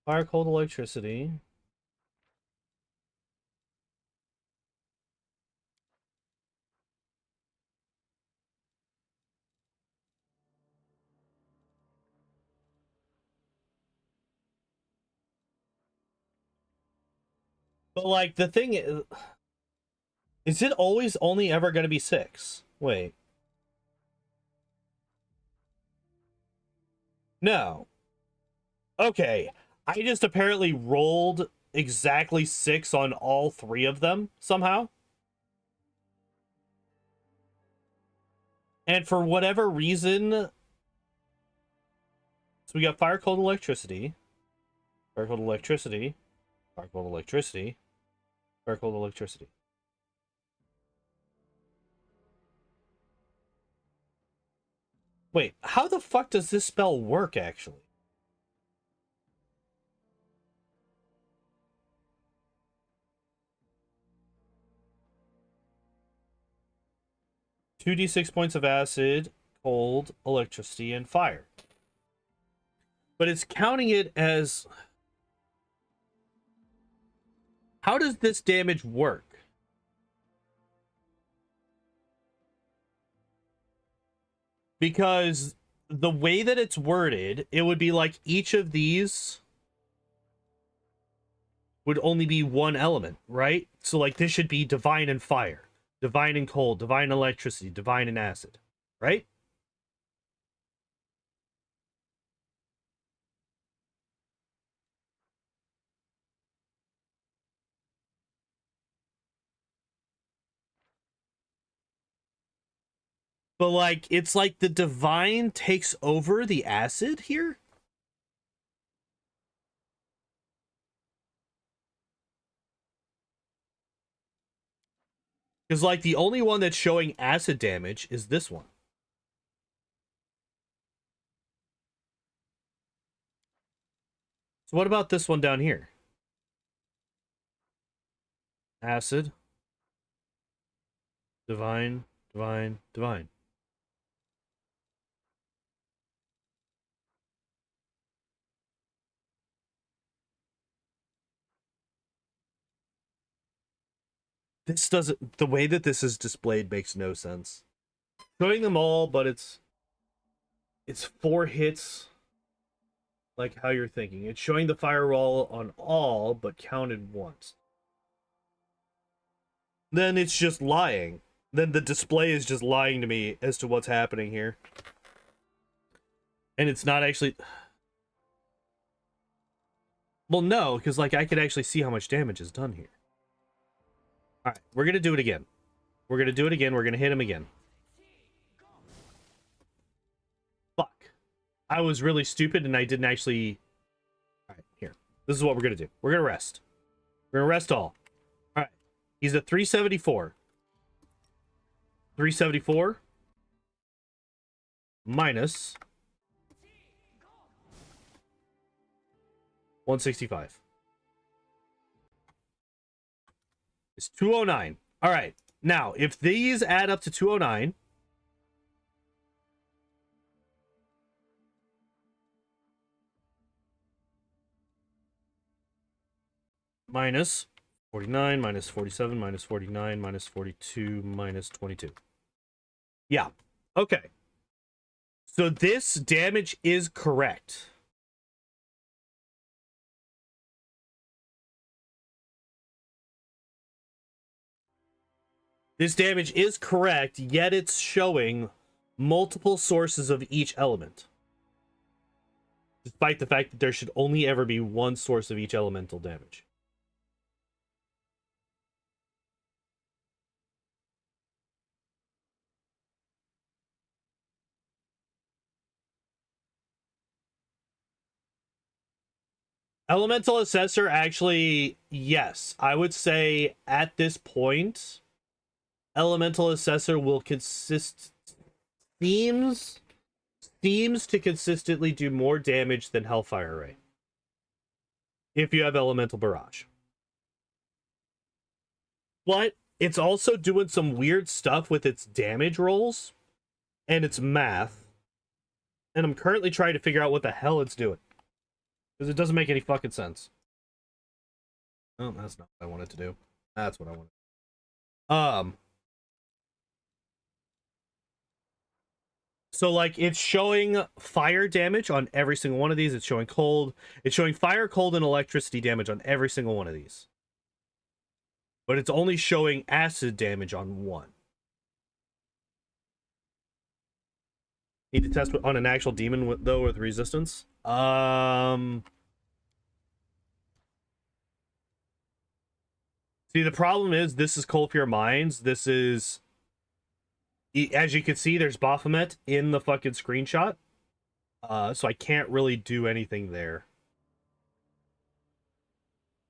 Fire, cold, electricity. But like the thing is it always only ever going to be 6? Wait. No. Okay. I just apparently rolled exactly 6 on all 3 of them somehow. And for whatever reason, so we got fire, cold, electricity. Fire, cold, electricity. Fire, cold, electricity. Fire, cold, electricity. Wait, how the fuck does this spell work, actually? Two d6 points of acid, cold, electricity, and fire. But it's counting it as... How does this damage work? Because the way that it's worded, it would be like each of these would only be one element, right? So like this should be divine and fire, divine and cold, divine electricity, divine and acid, right? But like it's like the divine takes over the acid here. Because like the only one that's showing acid damage is this one. So what about this one down here? Acid, divine, divine, divine. This doesn't, the way that this is displayed makes no sense. Showing them all, but it's 4 hits, like how you're thinking. It's showing the firewall on all, but counted once. Then it's just lying. Then the display is just lying to me as to what's happening here. And it's not actually... Well, no, because like I could actually see how much damage is done here. Alright, we're gonna do it again. We're gonna do it again. We're gonna hit him again. Fuck. I was really stupid and I didn't actually... Alright, here. This is what we're gonna do. We're gonna rest. We're gonna rest all. Alright. He's at 374. 374 minus 165. It's 209. All right. Now, if these add up to 209, minus 49, minus 47, minus 49, minus 42, minus 22. Yeah. Okay. So this damage is correct. This damage is correct, yet it's showing multiple sources of each element. Despite the fact that there should only ever be one source of each elemental damage. Elemental Assessor, actually, yes. I would say at this point, Elemental Assessor will seems to consistently do more damage than Hellfire Ray. If you have Elemental Barrage. But it's also doing some weird stuff with its damage rolls and its math. And I'm currently trying to figure out what the hell it's doing. Because it doesn't make any fucking sense. Oh, that's not what I wanted to do. That's what I wanted. So, like, it's showing fire damage on every single one of these. It's showing cold. It's showing fire, cold, and electricity damage on every single one of these. But it's only showing acid damage on one. Need to test on an actual demon, though, with resistance? See, the problem is, this is Colfier Mines. This is... As you can see, there's Baphomet in the fucking screenshot. So I can't really do anything there.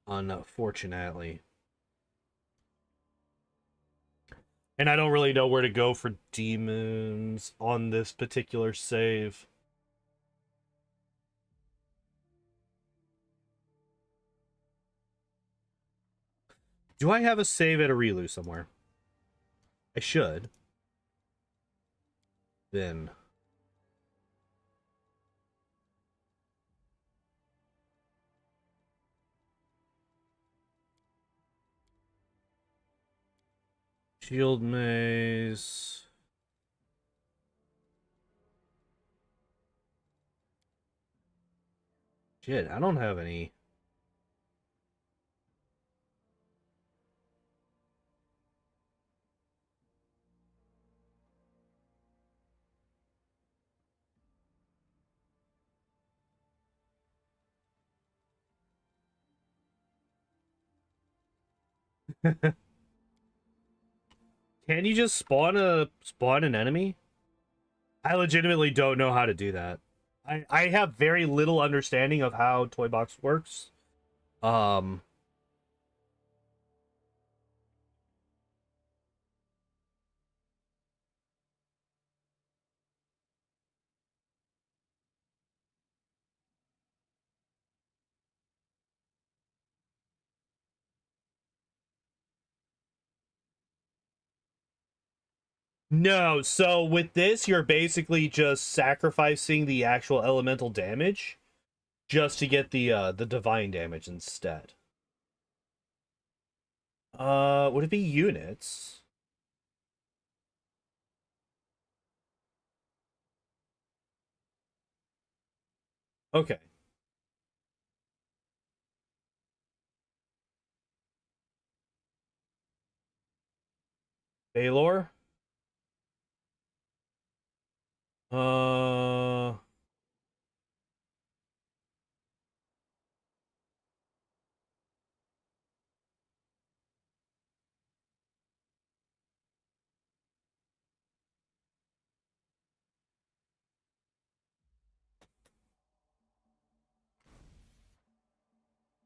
Unfortunately. And I don't really know where to go for demons on this particular save. Do I have a save at a Relu somewhere? I should. Then. Shield maze. Shit, I don't have any. Can you just spawn an enemy? I legitimately don't know how to do that. I have very little understanding of how Toy Box works. Um No, so with this, you're basically just sacrificing the actual elemental damage just to get the divine damage instead. Would it be units? Okay. Baylor? Uh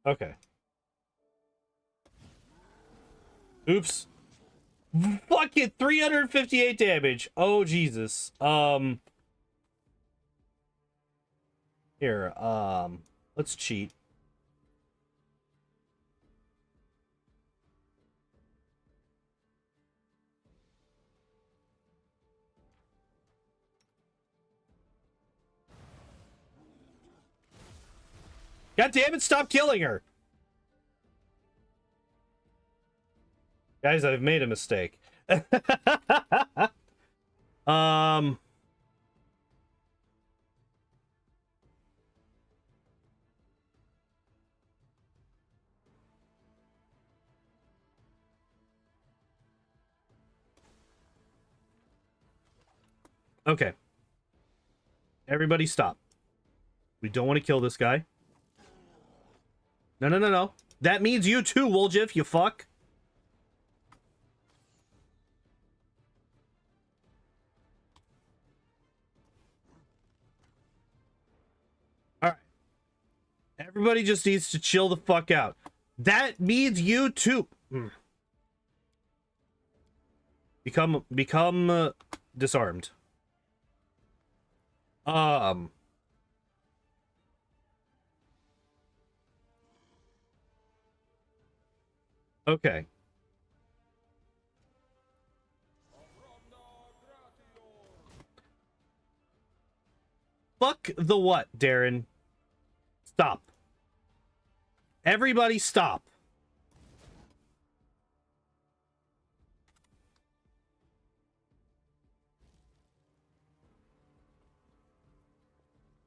okay. Oops. Fuck it, 358 damage. Oh Jesus. Here, let's cheat. God damn it, stop killing her! Guys, I've made a mistake. um Okay. Everybody stop. We don't want to kill this guy. No, no, no, no. That means you too, Woljif, you fuck. Alright. Everybody just needs to chill the fuck out. That means you too. Become disarmed. Okay. Fuck the what, Darren? Stop. Everybody stop.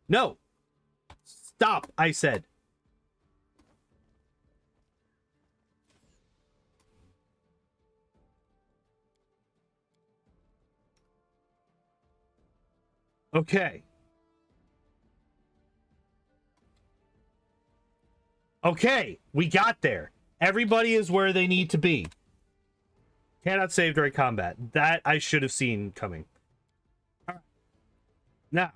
No. Stop, I said. Okay. Okay, we got there. Everybody is where they need to be. Cannot save during combat. That I should have seen coming. All right. Now.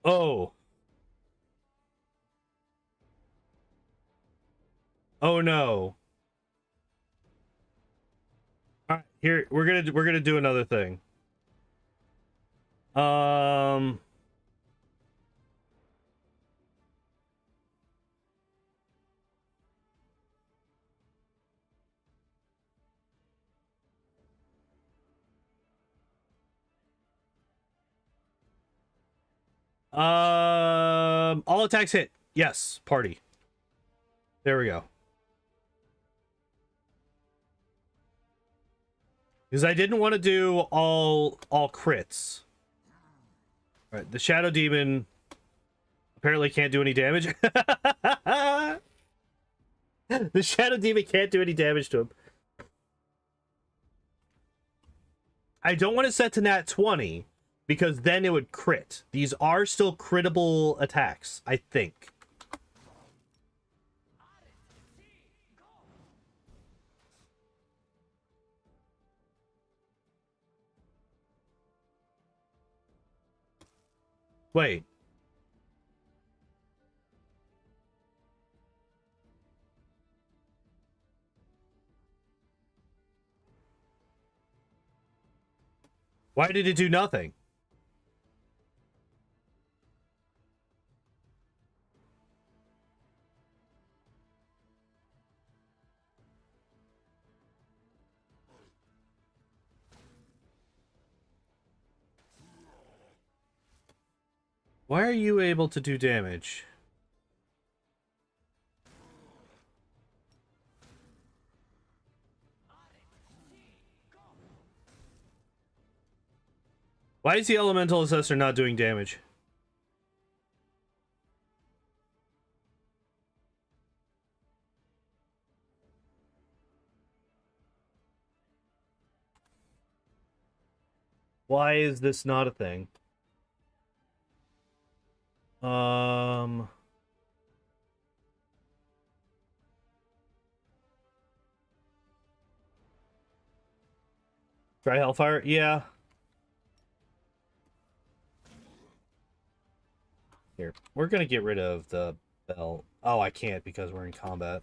Oh. Oh no. All right, here we're gonna do another thing. Um. All attacks hit. Yes, party. There we go. Because I didn't want to do all crits. All right, the Shadow Demon apparently can't do any damage. The Shadow Demon can't do any damage to him. I don't want to set to nat 20 because then it would crit. These are still critable attacks, I think. Wait. Why did it do nothing? Why are you able to do damage? Why is the Elemental Assessor not doing damage? Why is this not a thing? Try Hellfire? Yeah. Here. We're gonna get rid of the bell. Oh, I can't because we're in combat.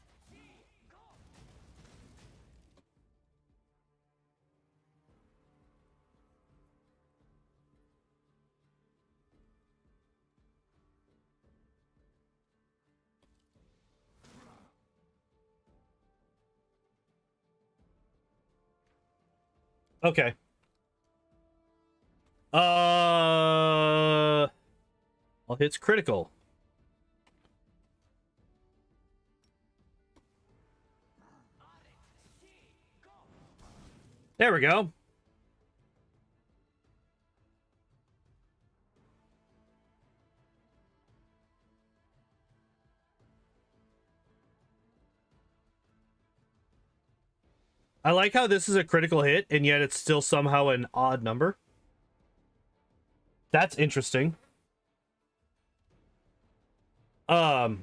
Okay. Well, it's critical. There we go. I like how this is a critical hit, and yet it's still somehow an odd number. That's interesting. I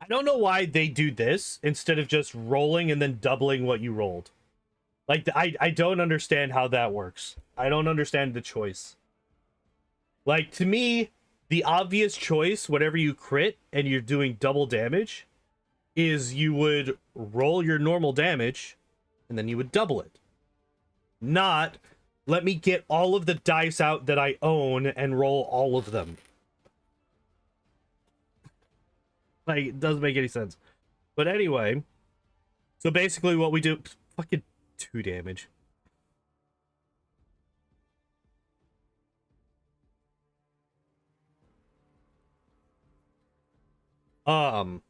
don't know why they do this instead of just rolling and then doubling what you rolled. Like, I don't understand how that works. I don't understand the choice. Like, to me, the obvious choice, whenever you crit and you're doing double damage, is you would roll your normal damage and then you would double it. Not, let me get all of the dice out that I own and roll all of them. Like, it doesn't make any sense. But anyway, so basically what we do... Fucking 2 damage. So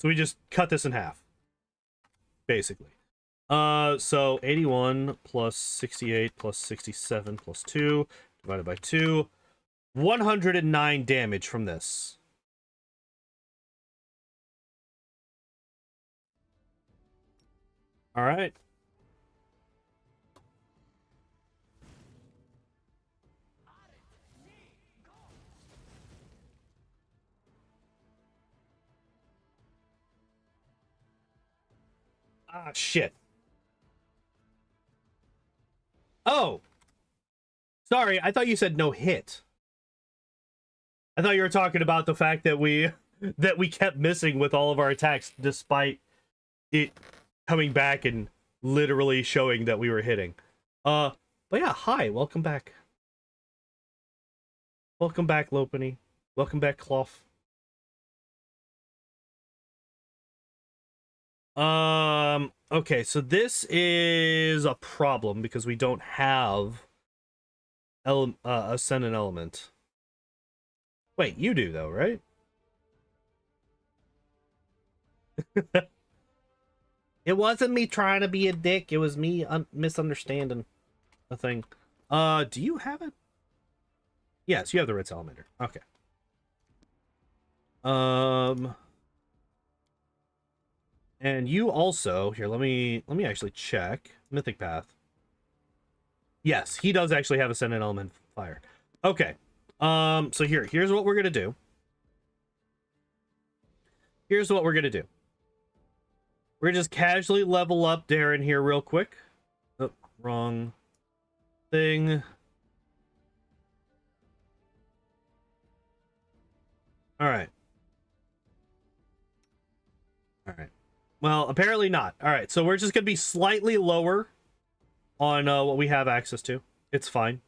we just cut this in half. Basically. So 81 plus 68 plus 67 plus 2 divided by 2. 109 damage from this. All right. Ah, shit. Oh. Sorry, I thought you said no hit. I thought you were talking about the fact that we kept missing with all of our attacks despite it coming back and literally showing that we were hitting. But yeah, hi, welcome back. Welcome back, Lopany. Welcome back, Clough. Okay, so this is a problem because we don't have ascendant element. Wait, you do though, right? It wasn't me trying to be a dick. It was me misunderstanding a thing. Do you have it? Yes, you have the red salamander. Okay. And you also here. Let me actually check Mythic Path. Yes, he does actually have ascendant element fire. Okay. So here's what we're gonna do. Here's what we're gonna do. We're gonna just casually level up Darren here real quick. Oh, wrong thing. All right. All right. Well, apparently not. All right. So we're just gonna be slightly lower on what we have access to. It's fine.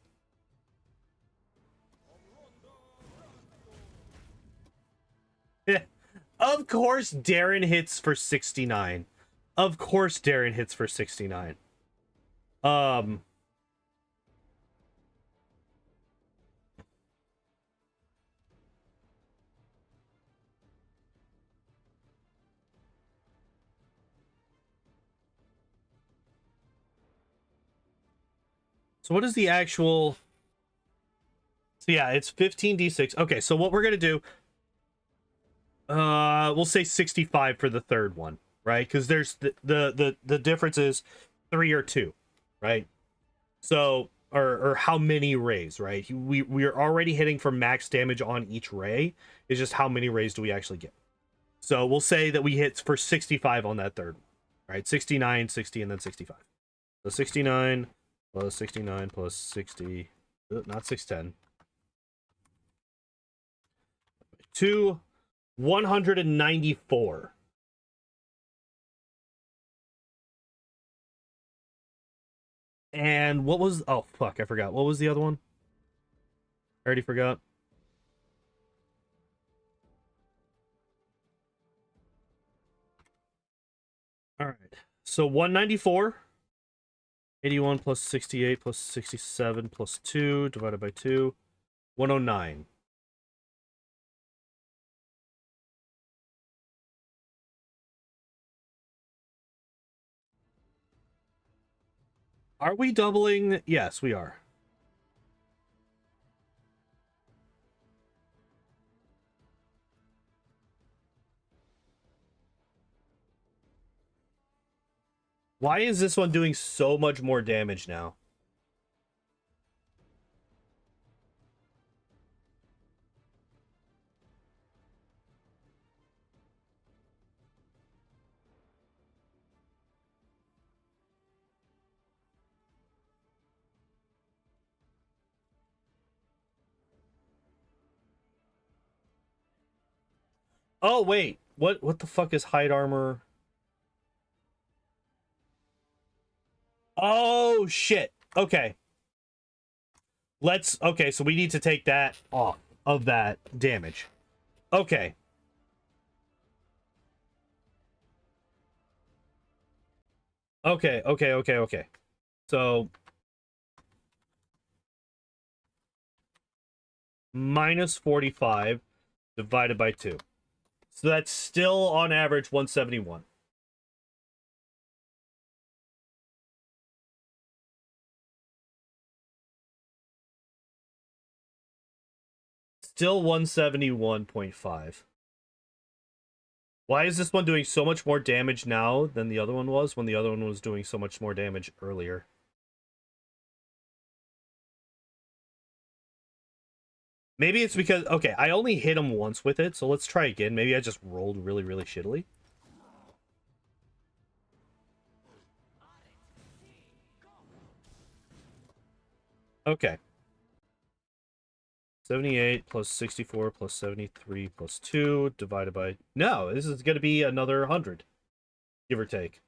Of course, Darren hits for 69. Of course, Darren hits for 69. So what is the actual... So yeah, it's 15d6. Okay, so what we're gonna do... we'll say 65 for the third one, right? Because there's the difference is 3 or 2, right? So or how many rays, right? We're already hitting for max damage on each ray. It's just how many rays do we actually get? So we'll say that we hit for 65 on that third one, right? 69, 60, and then 65. So 69 plus 69 plus 60, not 610. 2 194. And what was... Oh, fuck, I forgot. What was the other one? I already forgot. All right. So 194. 81 plus 68 plus 67 plus 2 divided by 2. 109. Are we doubling? Yes, we are. Why is this one doing so much more damage now? Oh, wait. What the fuck is hide armor? Oh, shit. Okay. Okay, so we need to take that off of that damage. Okay. Okay. So minus 45 divided by 2. So that's still on average 171. Still 171.5. Why is this one doing so much more damage now than the other one was when the other one was doing so much more damage earlier? Maybe it's because... Okay, I only hit him once with it, so let's try again. Maybe I just rolled really, really shittily. Okay. 78 plus 64 plus 73 plus 2 divided by... No, this is going to be another 100, give or take.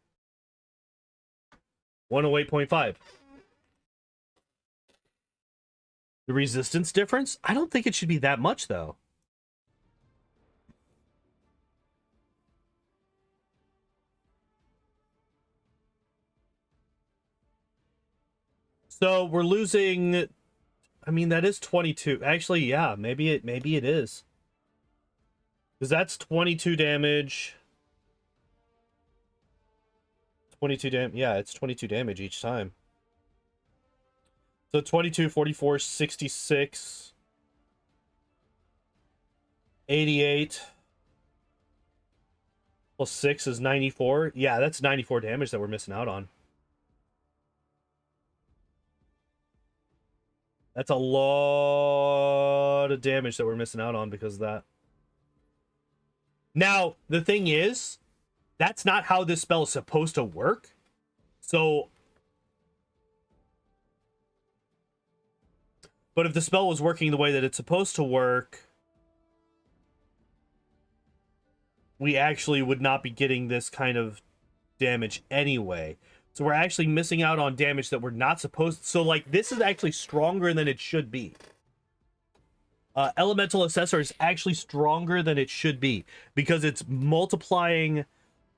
108.5. The resistance difference? I don't think it should be that much, though. So we're losing... I mean, that is 22. Actually, yeah, maybe it is. Because that's 22 damage. 22 damage. Yeah, it's 22 damage each time. So 22, 44, 66, 88 plus 6 is 94. Yeah, that's 94 damage that we're missing out on. That's a lot of damage that we're missing out on because of that. Now, the thing is, that's not how this spell is supposed to work. So... But if the spell was working the way that it's supposed to work, we actually would not be getting this kind of damage anyway. So we're actually missing out on damage that we're not supposed... So, like, this is actually stronger than it should be. Elemental Assessor is actually stronger than it should be because it's multiplying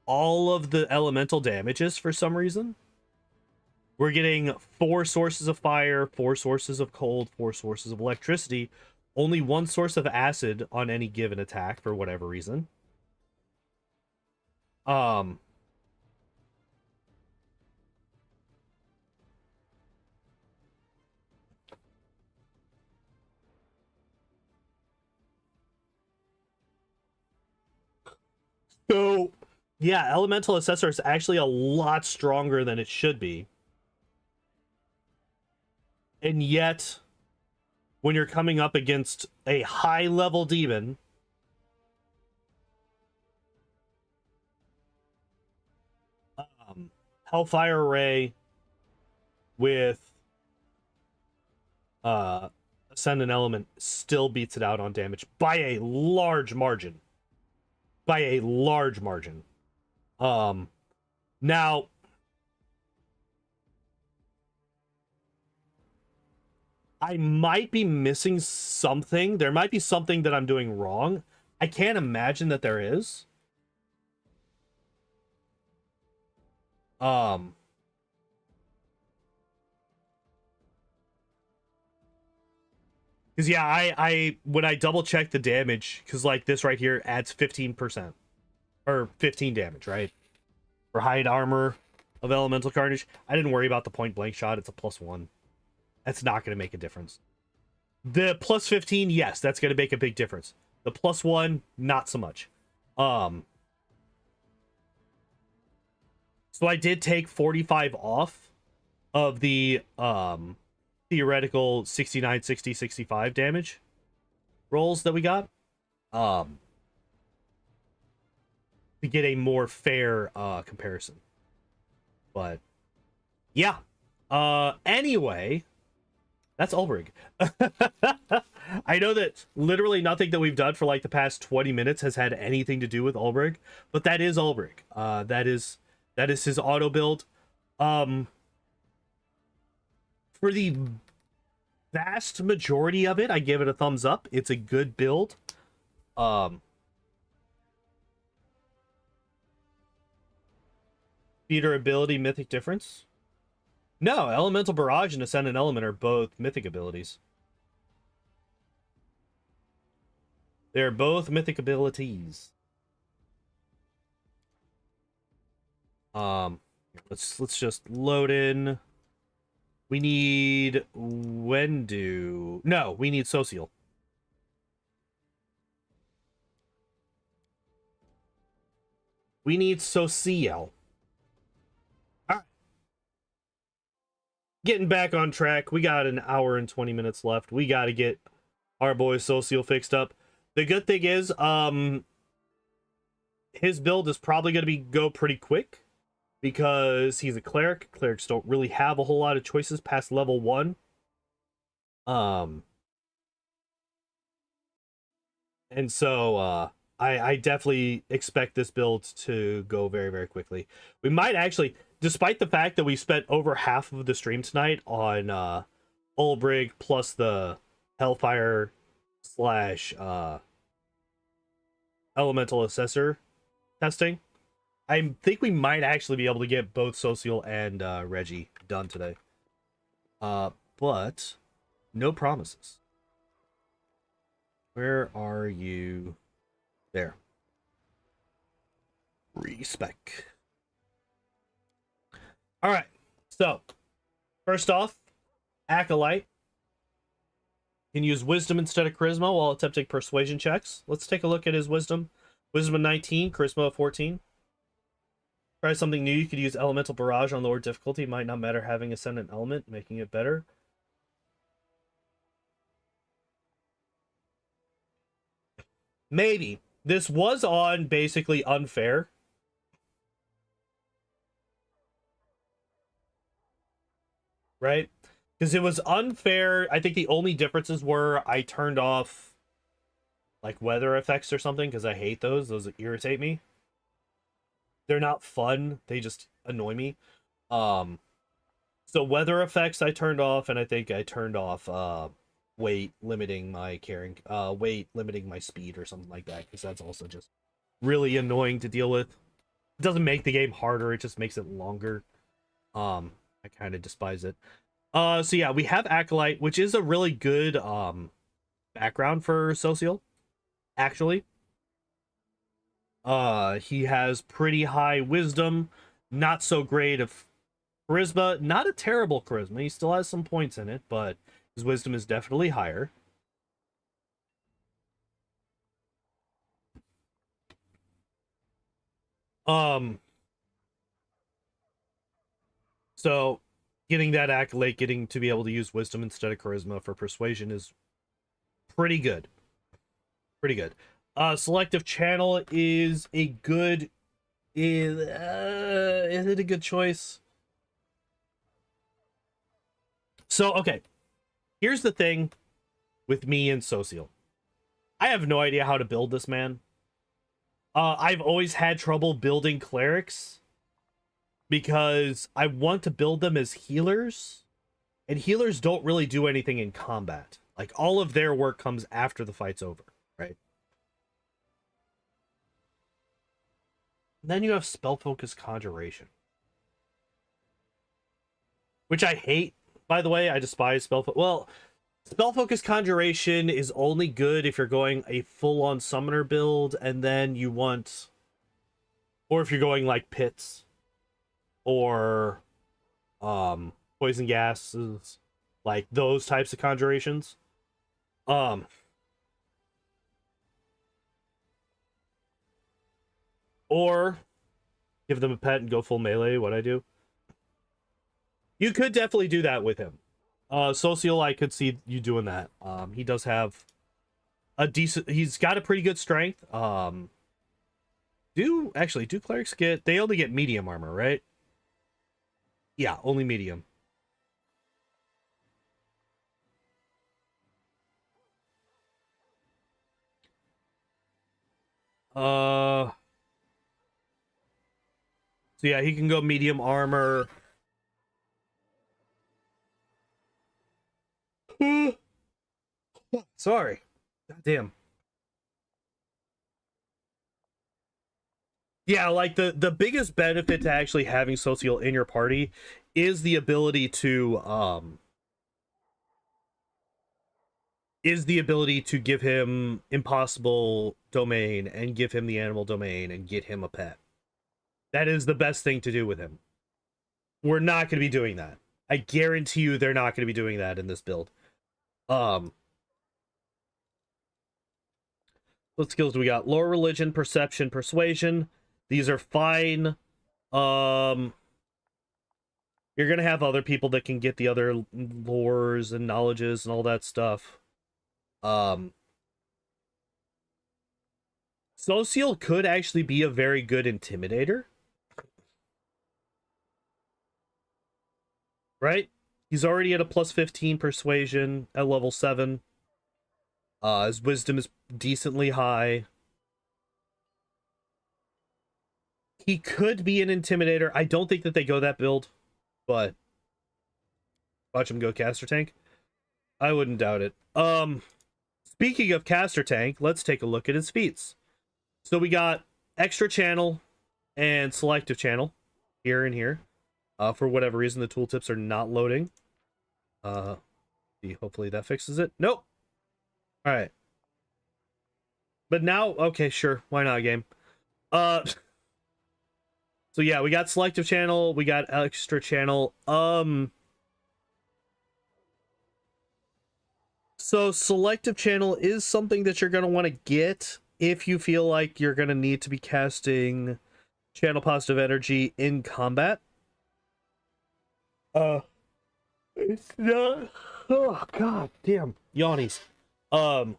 all of the elemental damages for some reason. We're getting 4 sources of fire, 4 sources of cold, 4 sources of electricity, only 1 source of acid on any given attack for whatever reason. So, yeah, Elemental Assessor is actually a lot stronger than it should be. And yet, when you're coming up against a high-level demon, Hellfire Ray with Ascendant Element still beats it out on damage by a large margin. By a large margin. Now... I might be missing something. There might be something that I'm doing wrong. I can't imagine that there is. Because, yeah, I when I double check the damage, because, like, this right here adds 15%. Or 15 damage, right? For hide armor of Elemental Carnage. I didn't worry about the point blank shot. It's a +1. That's not going to make a difference. The +15, yes, that's going to make a big difference. The +1, not so much. So I did take 45 off of the theoretical 69, 60, 65 damage rolls that we got. To get a more fair comparison. But yeah. Anyway, that's Ulbrig. I know that literally nothing that we've done for like the past 20 minutes has had anything to do with Ulbrig, but that is Ulbrig. That is his auto build. For the vast majority of it, I give it a thumbs up. It's a good build. Feeder ability, mythic difference. No, Elemental Barrage and Ascendant Element are both mythic abilities. They're both mythic abilities. Let's just load in. We need Wendu. No, we need Sosiel. We need Sosiel. Getting back on track. We got an hour and 20 minutes left. We got to get our boy Sosiel fixed up. The good thing is, his build is probably going to go pretty quick because he's a cleric. Clerics don't really have a whole lot of choices past level 1. Um, and so I definitely expect this build to go very, very quickly. We might actually, despite the fact that we spent over half of the stream tonight on Ulbrig plus the Hellfire slash Elemental Assessor testing, I think we might actually be able to get both Sosiel and Reggie done today. But no promises. Where are you? There. Respec. All right. So, first off, Acolyte can use Wisdom instead of Charisma while attempting Persuasion checks. Let's take a look at his Wisdom. Wisdom of 19, Charisma of 14. Try something new. You could use Elemental Barrage on lower difficulty. Might not matter having Ascendant Element, making it better. Maybe. This was on basically unfair. Right? Because it was unfair. I think the only differences were I turned off like weather effects or something because I hate those. Those irritate me. They're not fun. They just annoy me. So weather effects I turned off, and I think I turned off weight limiting my carrying weight limiting my speed or something like that, because that's also just really annoying to deal with. It doesn't make the game harder, it just makes it longer. I kind of despise it. So yeah, we have Acolyte, which is a really good background for Sosiel, actually. He has pretty high wisdom, not so great of charisma, not a terrible charisma. He still has some points in it, but his wisdom is definitely higher. So getting that accolade, getting to be able to use wisdom instead of charisma for persuasion is pretty good. Pretty good. Selective channel is a good is it a good choice? So okay, here's the thing with me and Sosiel. I have no idea how to build this man. I've always had trouble building clerics because I want to build them as healers, and healers don't really do anything in combat. Like, all of their work comes after the fight's over, right? And then you have spell focus conjuration, which I hate, by the way. I despise spell focus. Well, spell focus conjuration is only good if you're going a full-on summoner build, and then you want, or if you're going like pits or poison gases, like those types of conjurations. Or give them a pet and go full melee, what I do. You could definitely do that with him. Sosiel, I could see you doing that. He does have a decent, he's got a pretty good strength. Do clerics get, they only get medium armor, right? Yeah, only medium. So yeah, he can go medium armor. Sorry. God damn. Yeah, like the biggest benefit to actually having Sosiel in your party is the ability to give him impossible domain and give him the animal domain and get him a pet. That is the best thing to do with him. We're not going to be doing that. I guarantee you they're not going to be doing that in this build. What skills do we got? Lore, religion, perception, persuasion. These are fine. You're gonna have other people that can get the other lores and knowledges and all that stuff. Sosiel could actually be a very good intimidator, right? He's already at a plus 15 persuasion at level 7. His wisdom is decently high. He could be an intimidator. I don't think that they go that build, but watch him go caster tank. I wouldn't doubt it. Speaking of caster tank, let's take a look at his feats. So we got extra channel and selective channel here and here. For whatever reason, the tooltips are not loading. Hopefully that fixes it. Nope. All right. But now, okay, sure. Why not, game? So yeah, we got selective channel, we got extra channel. So selective channel is something that you're going to want to get if you feel like you're going to need to be casting channel positive energy in combat. It's not, oh god damn, yawnies. Not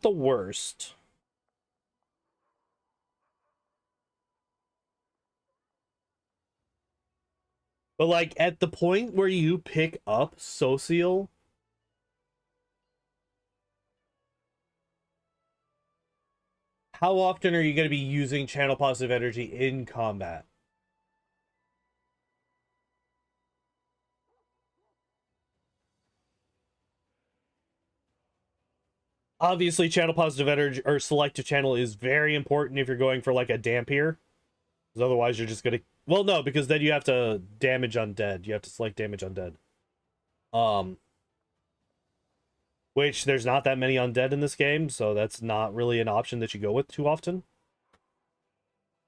the worst. But like at the point where you pick up Sosiel, how often are you going to be using channel positive energy in combat? Obviously, channel positive energy or selective channel is very important if you're going for like a dampier. Because otherwise, you're just gonna. Well, no, because then you have to damage undead. You have to select damage undead. Which there's not that many undead in this game, so that's not really an option that you go with too often.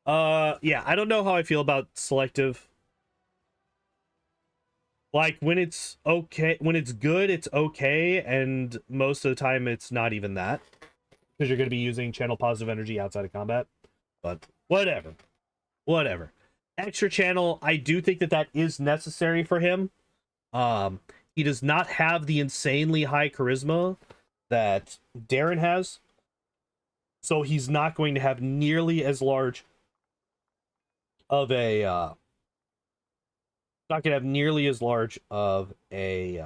Yeah, I don't know how I feel about selective. Like when it's okay, when it's good, it's okay, and most of the time it's not even that, because you're going to be using channel positive energy outside of combat. But whatever. Extra channel, I do think that is necessary for him. He does not have the insanely high charisma that Darren has, so he's not going to have nearly as large of a not gonna have nearly as large of a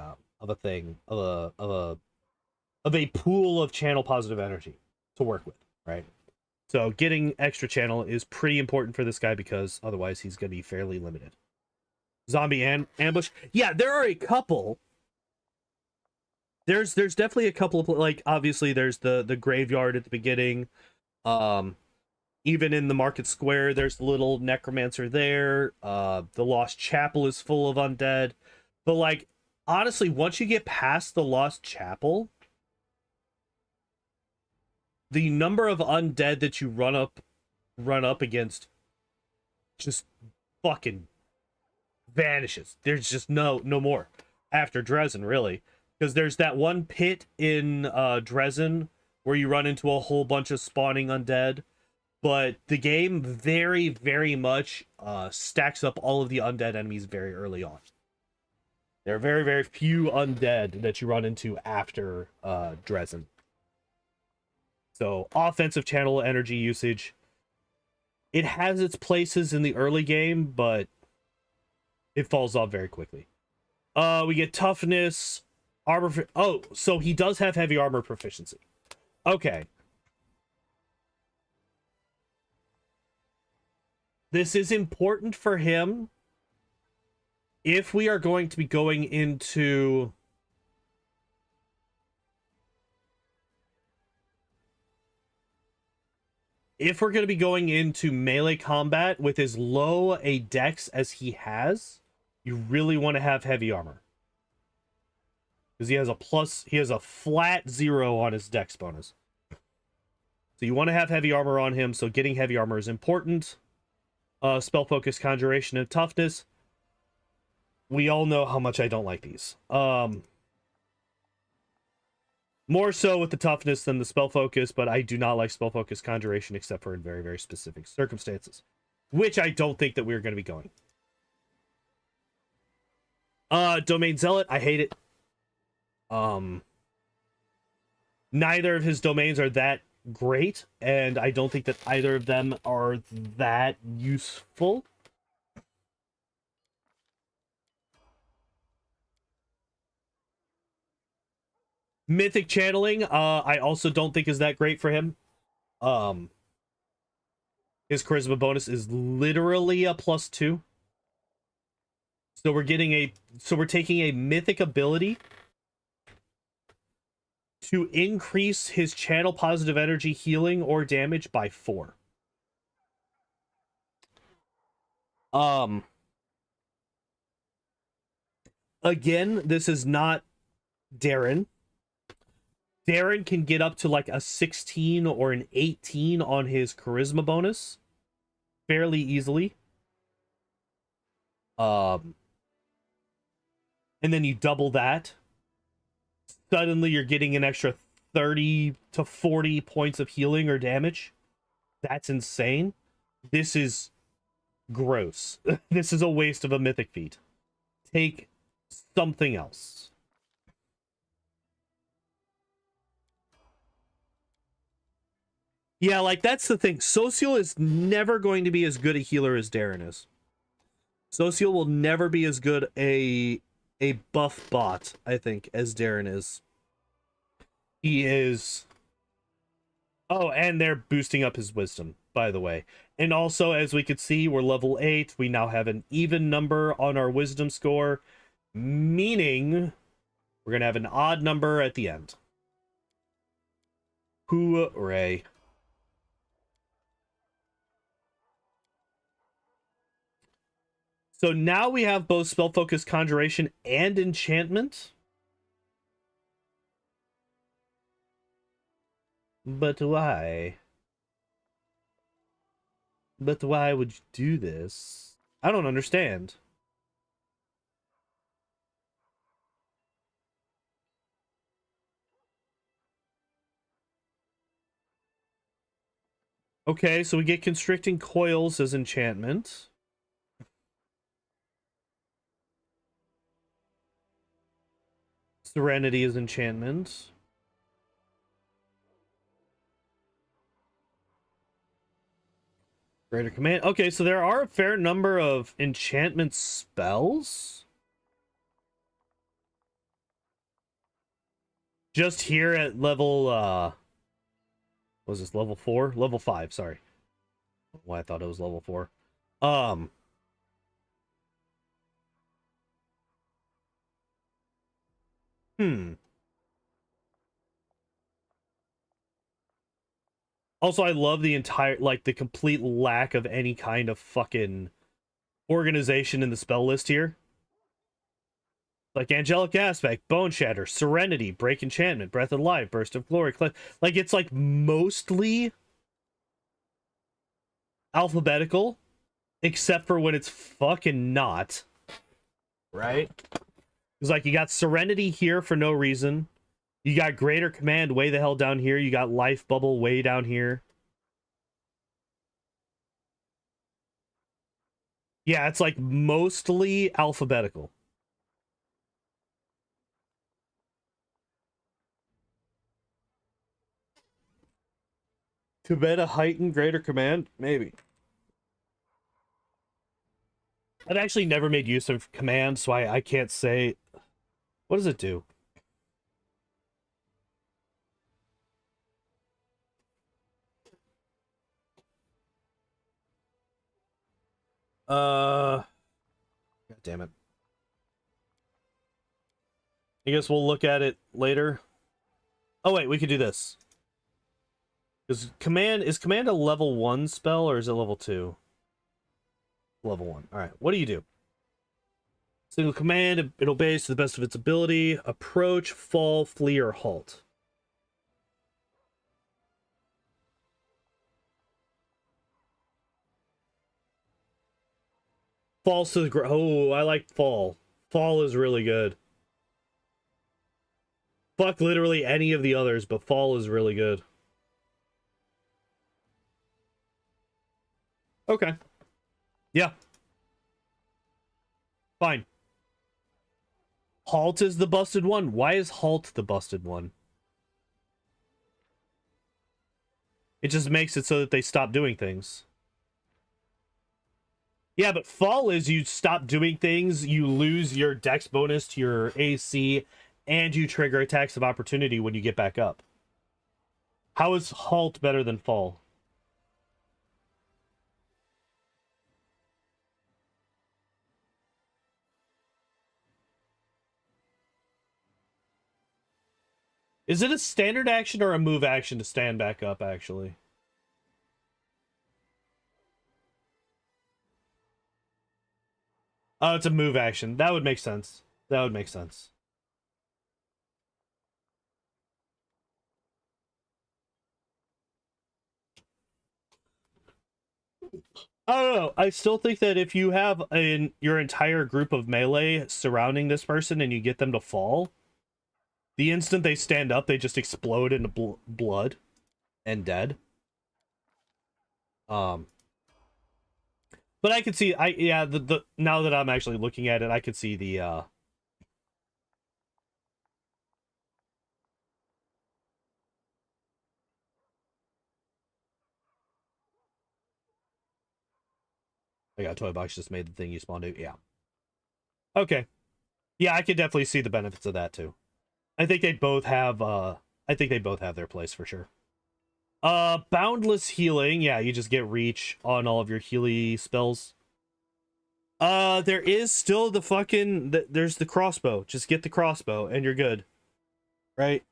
pool of channel positive energy to work with, right? So getting extra channel is pretty important for this guy, because otherwise he's gonna be fairly limited. Zombie ambush. Yeah, there are a couple. There's definitely a couple of, like, obviously there's the graveyard at the beginning. Even in the market square, there's the little necromancer there. The Lost Chapel is full of undead. But, like, honestly, once you get past the Lost Chapel, the number of undead that you run up against just fucking vanishes. There's just no more after Dresden, really. Because there's that one pit in Dresden where you run into a whole bunch of spawning undead. But the game very, very much stacks up all of the undead enemies very early on. There are very, very few undead that you run into after Dresden. So, offensive channel energy usage. It has its places in the early game, but it falls off very quickly. We get toughness, armor. Oh, so he does have heavy armor proficiency. Okay. This is important for him if we are going to be going into melee combat with as low a dex as he has. You really want to have heavy armor, because he has a flat 0 on his dex bonus. So you want to have heavy armor on him, so getting heavy armor is important. Spell focus, conjuration, and toughness. We all know how much I don't like these. More so with the toughness than the spell focus, but I do not like spell focus, conjuration, except for in very, very specific circumstances, which I don't think that we're going to be going. Domain Zealot, I hate it. Neither of his domains are that great, and I don't think that either of them are that useful. Mythic channeling, I also don't think is that great for him. His charisma bonus is literally a +2. So we're taking a mythic ability to increase his channel positive energy, healing, or damage by 4. Again, this is not Darren. Darren can get up to like a 16 or an 18 on his charisma bonus fairly easily. And then you double that. Suddenly you're getting an extra 30 to 40 points of healing or damage. That's insane. This is gross. This is a waste of a mythic feat. Take something else. Yeah, like that's the thing. Sosiel is never going to be as good a healer as Darren is. Sosiel will never be as good a buff bot, I think, as Darren is. He is... Oh, and they're boosting up his wisdom, by the way. And also, as we could see, we're level 8. We now have an even number on our wisdom score, meaning we're going to have an odd number at the end. Hooray. So now we have both Spell Focus, Conjuration, and Enchantment. But why? But why would you do this? I don't understand. Okay, so we get Constricting Coils as enchantment. Serenity as enchantment. Greater Command. Okay, so there are a fair number of enchantment spells. Just here at level, what was this, level 4? Level 5, sorry. Why I thought it was level 4. Also, I love the entire, like, the complete lack of any kind of fucking organization in the spell list here. Like, Angelic Aspect, Bone Shatter, Serenity, Break Enchantment, Breath of Life, Burst of Glory. Like, it's, like, mostly alphabetical, except for when it's fucking not. Right? It's like, you got Serenity here for no reason. You got Greater Command way the hell down here. You got Life Bubble way down here. Yeah, it's like mostly alphabetical. To bet a heightened Greater Command? Maybe. I've actually never made use of command, so I can't say. What does it do? God damn it. I guess we'll look at it later. Oh wait, we could do this. Is command a level 1 spell or is it level 2? Level 1. Alright, what do you do? Single command, it obeys to the best of its ability. Approach, fall, flee, or halt. Falls to the ground. Oh, I like fall. Fall is really good. Fuck literally any of the others, but fall is really good. Okay. Yeah. Fine. Halt is the busted one. Why is halt the busted one? It just makes it so that they stop doing things. Yeah, but fall is you stop doing things, you lose your dex bonus to your AC, and you trigger attacks of opportunity when you get back up. How is halt better than fall? Is it a standard action or a move action to stand back up, actually? Oh, it's a move action. That would make sense. That would make sense. I don't know. I still think that if you have your entire group of melee surrounding this person and you get them to fall, the instant they stand up, they just explode into blood and dead. But I could see, the now that I'm actually looking at it, I could see the I got Toy Box just made the thing you spawned to. Yeah. Okay. Yeah, I could definitely see the benefits of that too. I think they both have their place for sure. Boundless healing. Yeah, you just get reach on all of your healy spells. There is still the fucking there's the crossbow. Just get the crossbow and you're good. Right?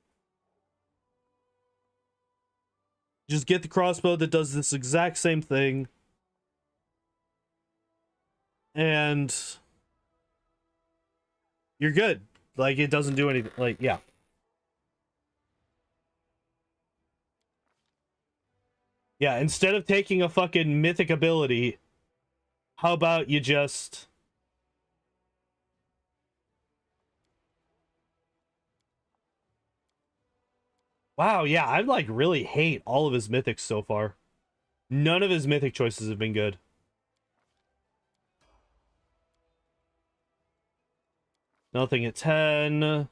Just get the crossbow that does this exact same thing. And you're good. Like, it doesn't do anything. Like, yeah. Yeah, instead of taking a fucking mythic ability, how about you just... Wow, yeah, I like really hate all of his mythics so far. None of his mythic choices have been good. Nothing at 10.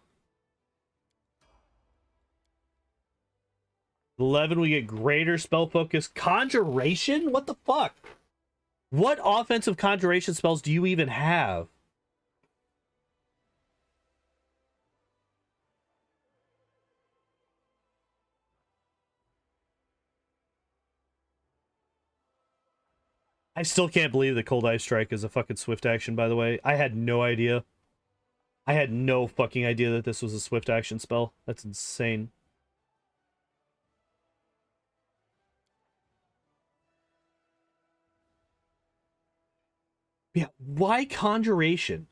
11, we get greater spell focus. Conjuration? What the fuck? What offensive conjuration spells do you even have? I still can't believe that Cold Ice Strike is a fucking swift action, by the way. I had no idea. I had no fucking idea that this was a swift action spell. That's insane. Yeah, why conjuration?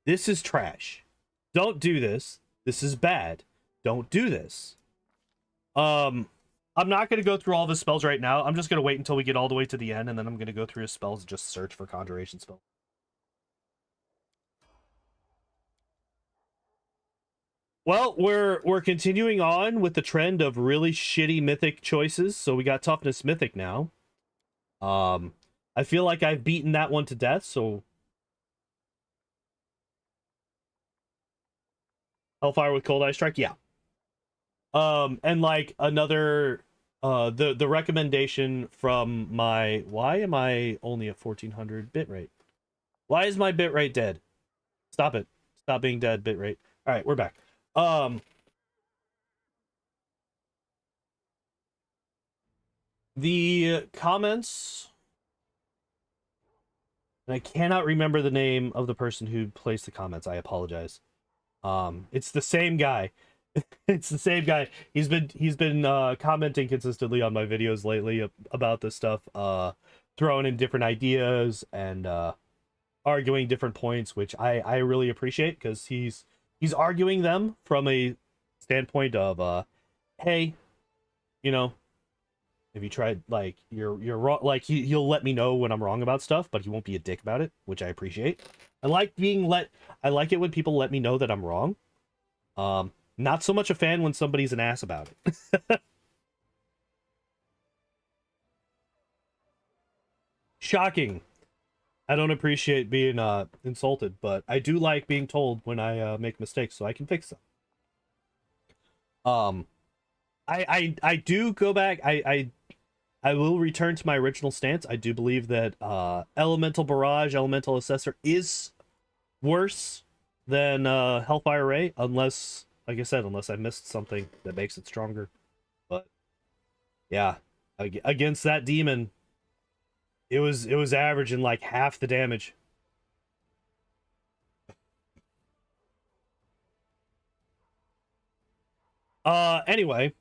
This is trash. Don't do this. This is bad. Don't do this. I'm not going to go through all the spells right now. I'm just going to wait until we get all the way to the end, and then I'm going to go through his spells and just search for conjuration spells. Well, we're continuing on with the trend of really shitty mythic choices. So we got toughness mythic now. I feel like I've beaten that one to death, so Hellfire with Cold Ice Strike, yeah. And like another the recommendation from my why am I only at 1400 bitrate? Why is my bitrate dead? Stop it. Stop being dead, bitrate. All right, we're back. The comments, and I cannot remember the name of the person who placed the comments. I apologize. It's the same guy. It's the same guy. He's been commenting consistently on my videos lately about this stuff, throwing in different ideas and arguing different points, which I really appreciate, because he's arguing them from a standpoint of hey, you know, if you tried, like, you're wrong, like he'll let me know when I'm wrong about stuff, but he won't be a dick about it, which I appreciate. I like it when people let me know that I'm wrong. Not so much a fan when somebody's an ass about it. Shocking. I don't appreciate being insulted, but I do like being told when I make mistakes so I can fix them. I do go back. I will return to my original stance. I do believe that Elemental Barrage, Elemental Assessor is worse than Hellfire Ray, unless, like I said, unless I missed something that makes it stronger. But yeah, against that demon, it was averaging like half the damage. Anyway,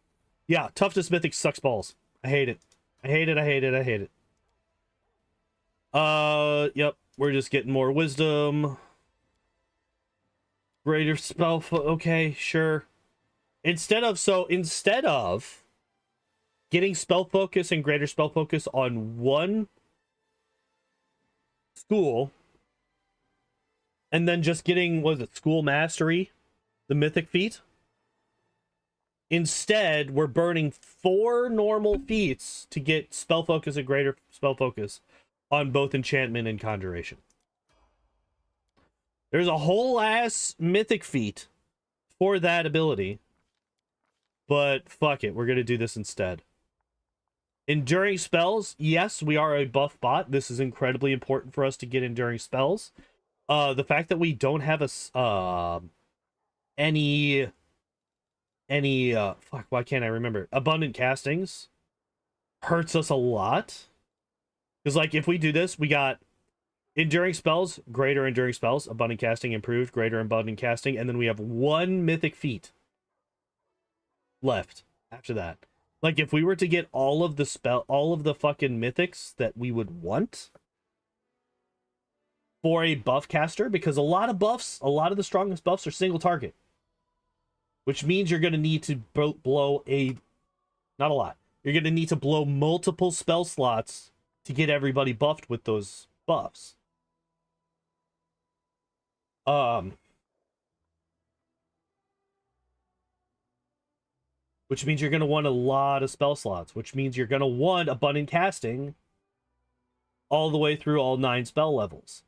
yeah, Toughness Mythic sucks balls. I hate it. I hate it, I hate it, I hate it. Yep, we're just getting more wisdom. Greater spell, okay, sure. Instead of getting spell focus and greater spell focus on one school, and then just getting, what was it, school mastery, the mythic feat. Instead, we're burning 4 normal feats to get spell focus and greater spell focus on both enchantment and conjuration. There's a whole ass mythic feat for that ability, but fuck it, we're gonna do this instead. Enduring spells, yes, we are a buff bot. This is incredibly important for us to get enduring spells. The fact that we don't have a any fuck, why can't I remember? Abundant castings hurts us a lot. Because like if we do this, we got enduring spells, greater enduring spells, abundant casting improved, greater abundant casting, and then we have 1 mythic feat left after that. Like if we were to get all of the fucking mythics that we would want for a buff caster, because a lot of the strongest buffs are single target, which means you're going to need to blow not a lot. You're going to need to blow multiple spell slots to get everybody buffed with those buffs. Which means you're going to want a lot of spell slots, which means you're going to want abundant casting all the way through all 9 spell levels.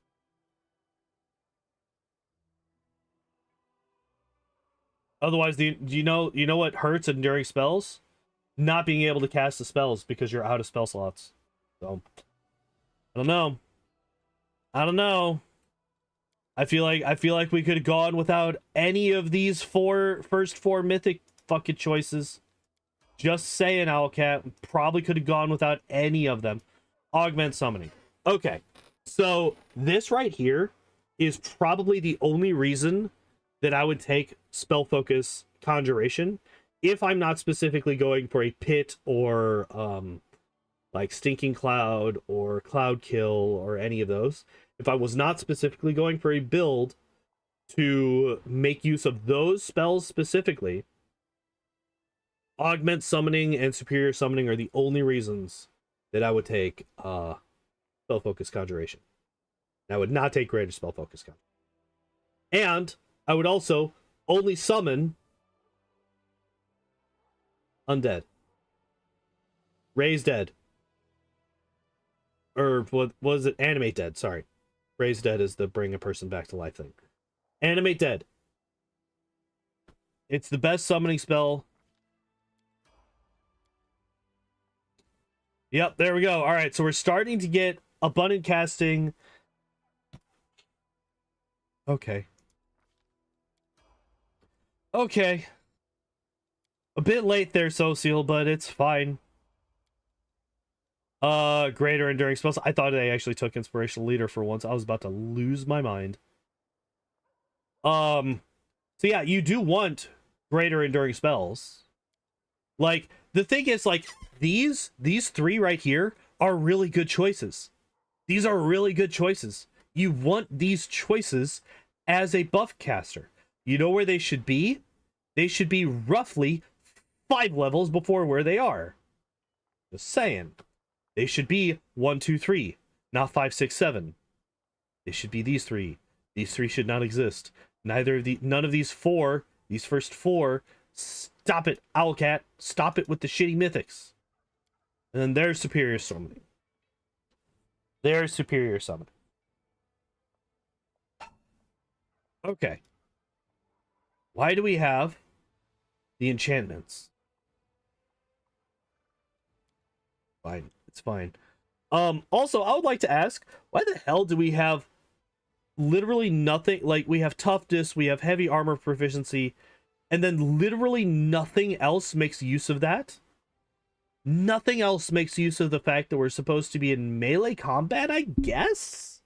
Otherwise, you know what hurts enduring spells? Not being able to cast the spells because you're out of spell slots. So, I don't know. I feel like we could have gone without any of these first four mythic fucking choices. Just saying, Owlcat. Probably could have gone without any of them. Augment summoning. Okay, so this right here is probably the only reason that I would take spell focus conjuration if I'm not specifically going for a pit or like stinking cloud or cloud kill or any of those. If I was not specifically going for a build to make use of those spells specifically, augment summoning and superior summoning are the only reasons that I would take spell focus conjuration. I would not take greater spell focus conjuration. And I would also only summon undead. Raise dead. Or what was it? Animate dead, sorry. Raise dead is the bring a person back to life thing. Animate dead. It's the best summoning spell. Yep, there we go. All right, so we're starting to get abundant casting. Okay. Okay. A bit late there, Sosiel, but it's fine. Greater enduring spells. I thought they actually took inspirational leader for once. I was about to lose my mind. So yeah, you do want greater enduring spells. Like, the thing is, like, these 3 right here are really good choices. These are really good choices. You want these choices as a buff caster. You know where they should be? They should be roughly 5 levels before where they are. Just saying. They should be 1, 2, 3, not 5, 6, 7. They should be these 3. These 3 should not exist. None of these 4, these first 4. Stop it, Owlcat. Stop it with the shitty mythics. And then there's superior summoning. There's superior summoning. Okay. Why do we have the enchantments? Fine. It's fine. Also, I would like to ask, why the hell do we have literally nothing. Like, we have toughness, we have heavy armor proficiency, and then literally nothing else makes use of that. Nothing else makes use of the fact that we're supposed to be in melee combat, I guess?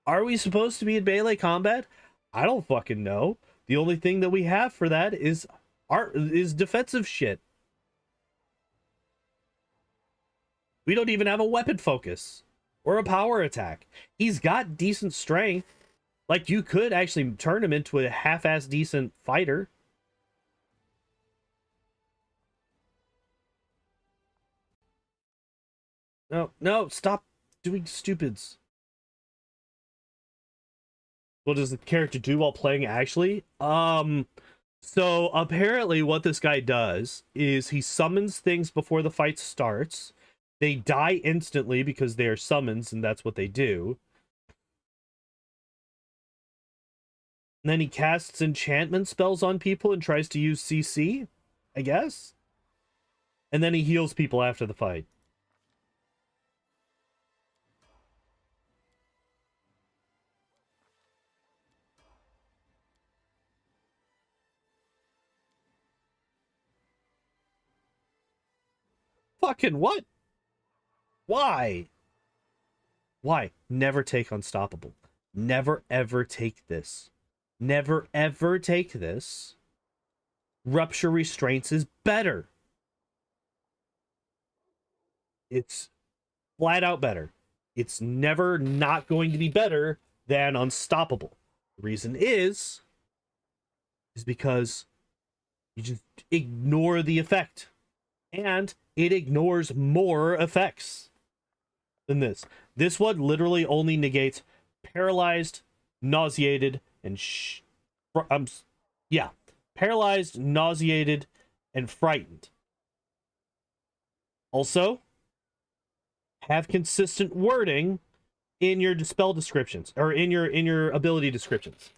Are we supposed to be in melee combat? I don't fucking know. The only thing that we have for that is defensive shit. We don't even have a weapon focus or a power attack. He's got decent strength. Like, you could actually turn him into a half-ass decent fighter. No, stop doing stupids. What does the character do while playing actually? So apparently what this guy does is he summons things before the fight starts. They die instantly because they are summons, and that's what they do. And then he casts enchantment spells on people and tries to use CC, I guess. And then he heals people after the fight. Fucking what? Why? Why? Never take Unstoppable. Never ever take this. Never ever take this. Rupture Restraints is better. It's flat out better. It's never not going to be better than Unstoppable. The reason is because you just ignore the effect. And it ignores more effects than this. This one literally only negates paralyzed, nauseated, and paralyzed, nauseated, and frightened. Also, have consistent wording in your spell descriptions, or in your ability descriptions.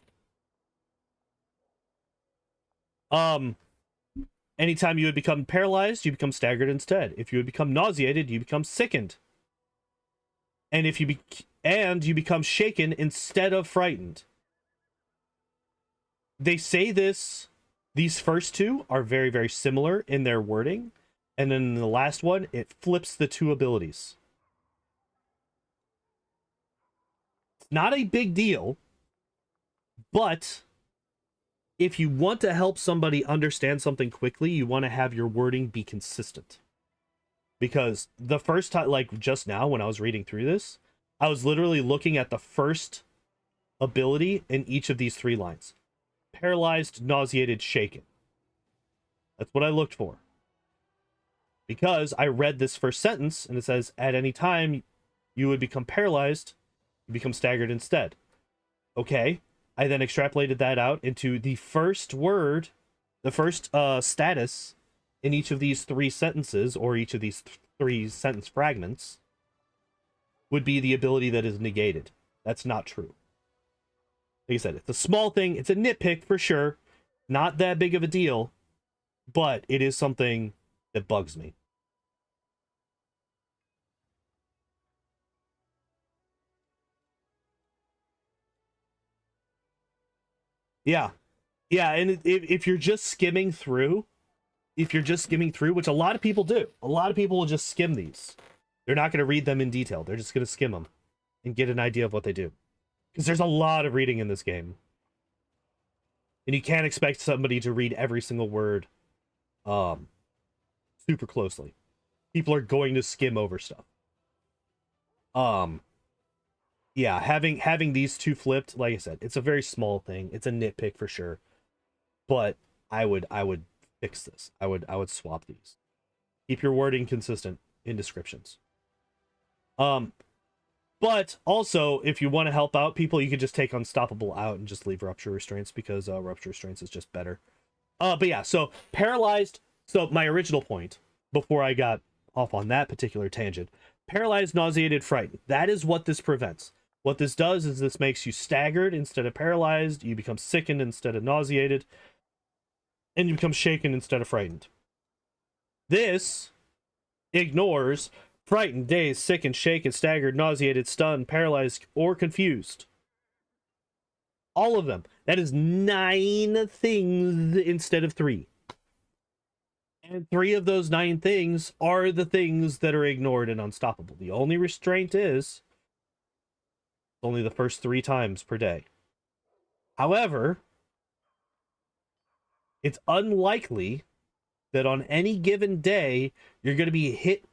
Anytime you would become paralyzed, you become staggered instead. If you would become nauseated, you become sickened. And if you you become shaken instead of frightened. They say these first two are very, very similar in their wording. And then the last one, it flips the two abilities. It's not a big deal, but if you want to help somebody understand something quickly, you want to have your wording be consistent. Because the first time, like just now when I was reading through this, I was literally looking at the first ability in each of these three lines. Paralyzed, nauseated, shaken. That's what I looked for. Because I read this first sentence and it says, at any time you would become paralyzed, you become staggered instead. Okay. I then extrapolated that out into the first word, the first status in each of these three sentences, or each of these three sentence fragments, would be the ability that is negated. That's not true. Like I said, it's a small thing. It's a nitpick for sure. Not that big of a deal, but it is something that bugs me. Yeah. Yeah, and if you're just skimming through, which a lot of people do, a lot of people will just skim these. They're not going to read them in detail. They're just going to skim them and get an idea of what they do. Because there's a lot of reading in this game. And you can't expect somebody to read every single word super closely. People are going to skim over stuff. Yeah, having these two flipped, like I said, it's a very small thing. It's a nitpick for sure. But I would fix this. I would swap these. Keep your wording consistent in descriptions. But also, if you want to help out people, you could just take Unstoppable out and just leave Rupture Restraints, because Rupture Restraints is just better. But yeah, so paralyzed. So my original point, before I got off on that particular tangent, paralyzed, nauseated, frightened. That is what this prevents. What this does is this makes you staggered instead of paralyzed. You become sickened instead of nauseated. And you become shaken instead of frightened. This ignores Frightened, dazed, sickened, shaken, staggered, nauseated, stunned, paralyzed, or confused. All of them. That is 9 things instead of 3. And 3 of those 9 things are the things that are ignored and unstoppable. The only restraint is only the first 3 times per day. However, it's unlikely that on any given day you're going to be hit.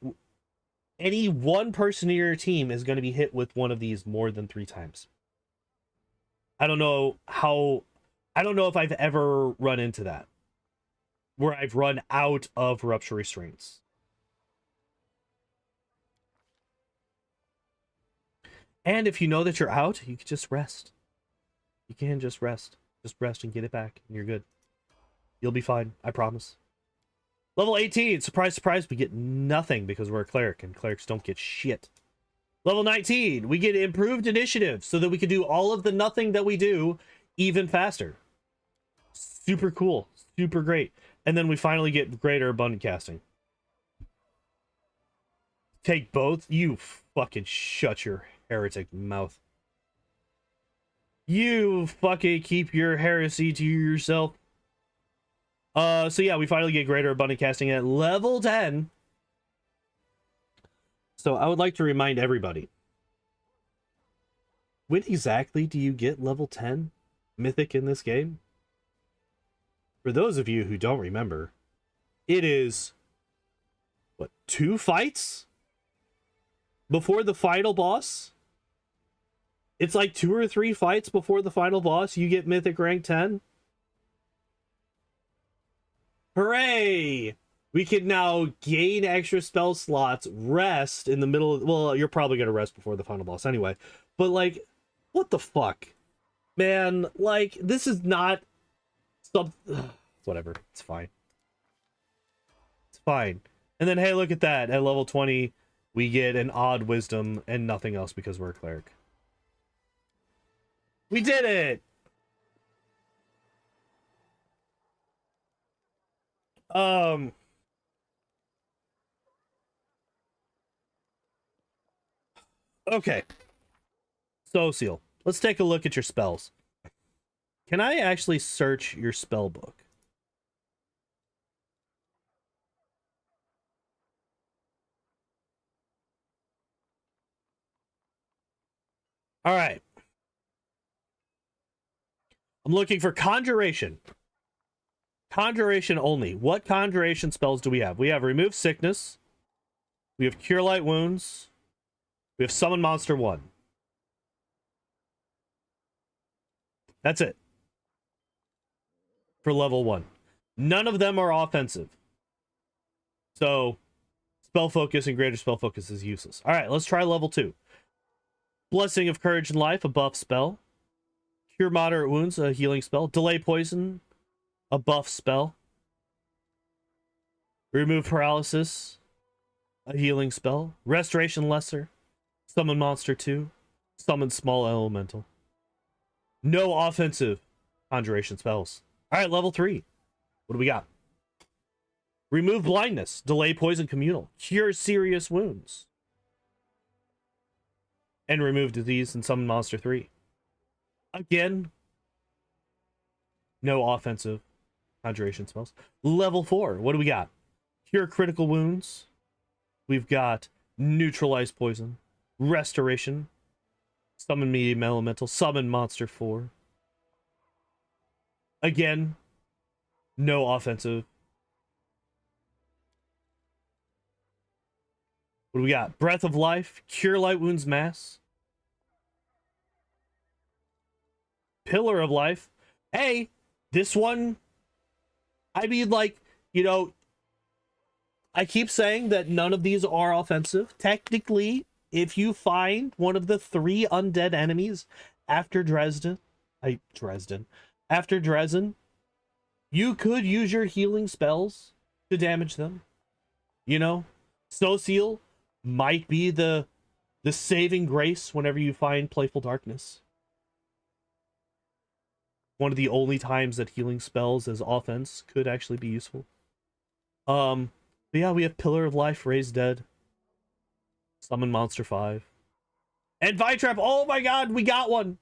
Any one person in your team is going to be hit with one of these more than 3 times. I don't know if I've ever run into that, where I've run out of rupture restraints. And if you know that you're out, you can just rest. You can just rest. Just rest and get it back, and you're good. You'll be fine, I promise. Level 18, surprise, surprise, we get nothing because we're a cleric, and clerics don't get shit. Level 19, we get improved initiative so that we can do all of the nothing that we do even faster. Super cool, super great. And then we finally get greater abundant casting. Take both? You fucking shut your heretic mouth. You fucking keep your heresy to yourself. So yeah, we finally get greater abundant casting at level 10. So I would like to remind everybody, when exactly do you get level 10 mythic in this game? For those of you who don't remember, it is, what, 2 fights before the final boss? It's like 2 or 3 fights before the final boss, you get mythic rank 10. Hooray! We can now gain extra spell slots, rest in the middle of... Well, you're probably going to rest before the final boss anyway. But, like, what the fuck? Man, like, this is not... Whatever, it's fine. It's fine. And then, hey, look at that. At level 20, we get an odd wisdom and nothing else because we're a cleric. We did it! Okay. Sosiel. Let's take a look at your spells. Can I actually search your spell book? All right. I'm looking for conjuration. Conjuration only. What conjuration spells do we have? We have remove sickness. We have cure light wounds. We have summon monster 1. That's it. For level 1. None of them are offensive. So, spell focus and greater spell focus is useless. Alright, let's try level 2. Blessing of courage and life, a buff spell. Cure moderate wounds, a healing spell. Delay poison, a buff spell. Remove paralysis, a healing spell. Restoration lesser. Summon monster 2. Summon small elemental. No offensive conjuration spells. Alright, level 3. What do we got? Remove blindness. Delay poison communal. Cure serious wounds. And remove disease and summon monster 3. Again, no offensive conjuration spells. Level 4. What do we got? Cure critical wounds. We've got neutralize poison. Restoration. Summon medium elemental. Summon monster 4. Again, no offensive. What do we got? Breath of life. Cure light wounds mass. Pillar of life. Hey, this one, I mean, like, you know, I keep saying that none of these are offensive. Technically, if you find one of the 3 undead enemies after Dresden, you could use your healing spells to damage them. You know, Sosiel might be the saving grace whenever you find Playful Darkness. One of the only times that healing spells as offense could actually be useful. But yeah, we have Pillar of Life, Raise Dead. Summon Monster 5. And Vitrap, oh my god, we got one!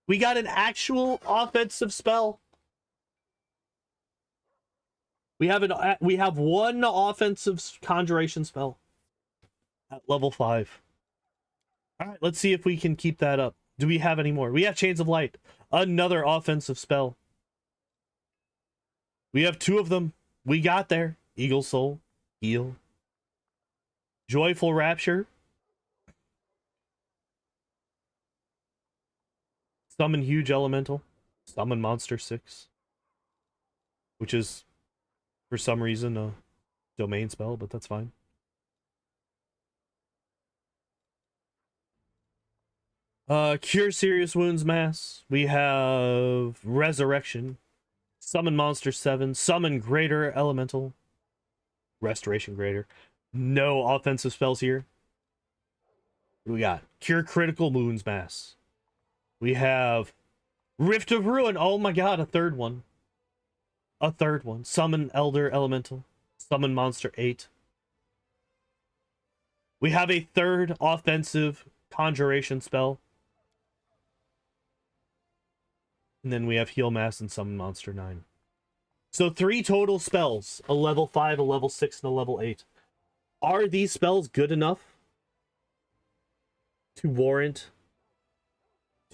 We got an actual offensive spell. We have one offensive conjuration spell at level 5. All right, let's see if we can keep that up. Do we have any more? We have Chains of Light, another offensive spell. We have 2 of them. We got there. Eagle Soul, heal. Joyful Rapture. Summon Huge Elemental. Summon Monster 6. Which is, for some reason, a domain spell, but that's fine. Cure Serious Wounds Mass. We have Resurrection. Summon Monster 7. Summon Greater Elemental. Restoration Greater. No offensive spells here. What do we got? Cure Critical Wounds Mass. We have Rift of Ruin. Oh my god, a third one. A third one. Summon Elder Elemental. Summon Monster 8. We have a third offensive conjuration spell. And then we have Heal Mass and Summon Monster 9. So 3 total spells. A level 5, a level 6, and a level 8. Are these spells good enough to warrant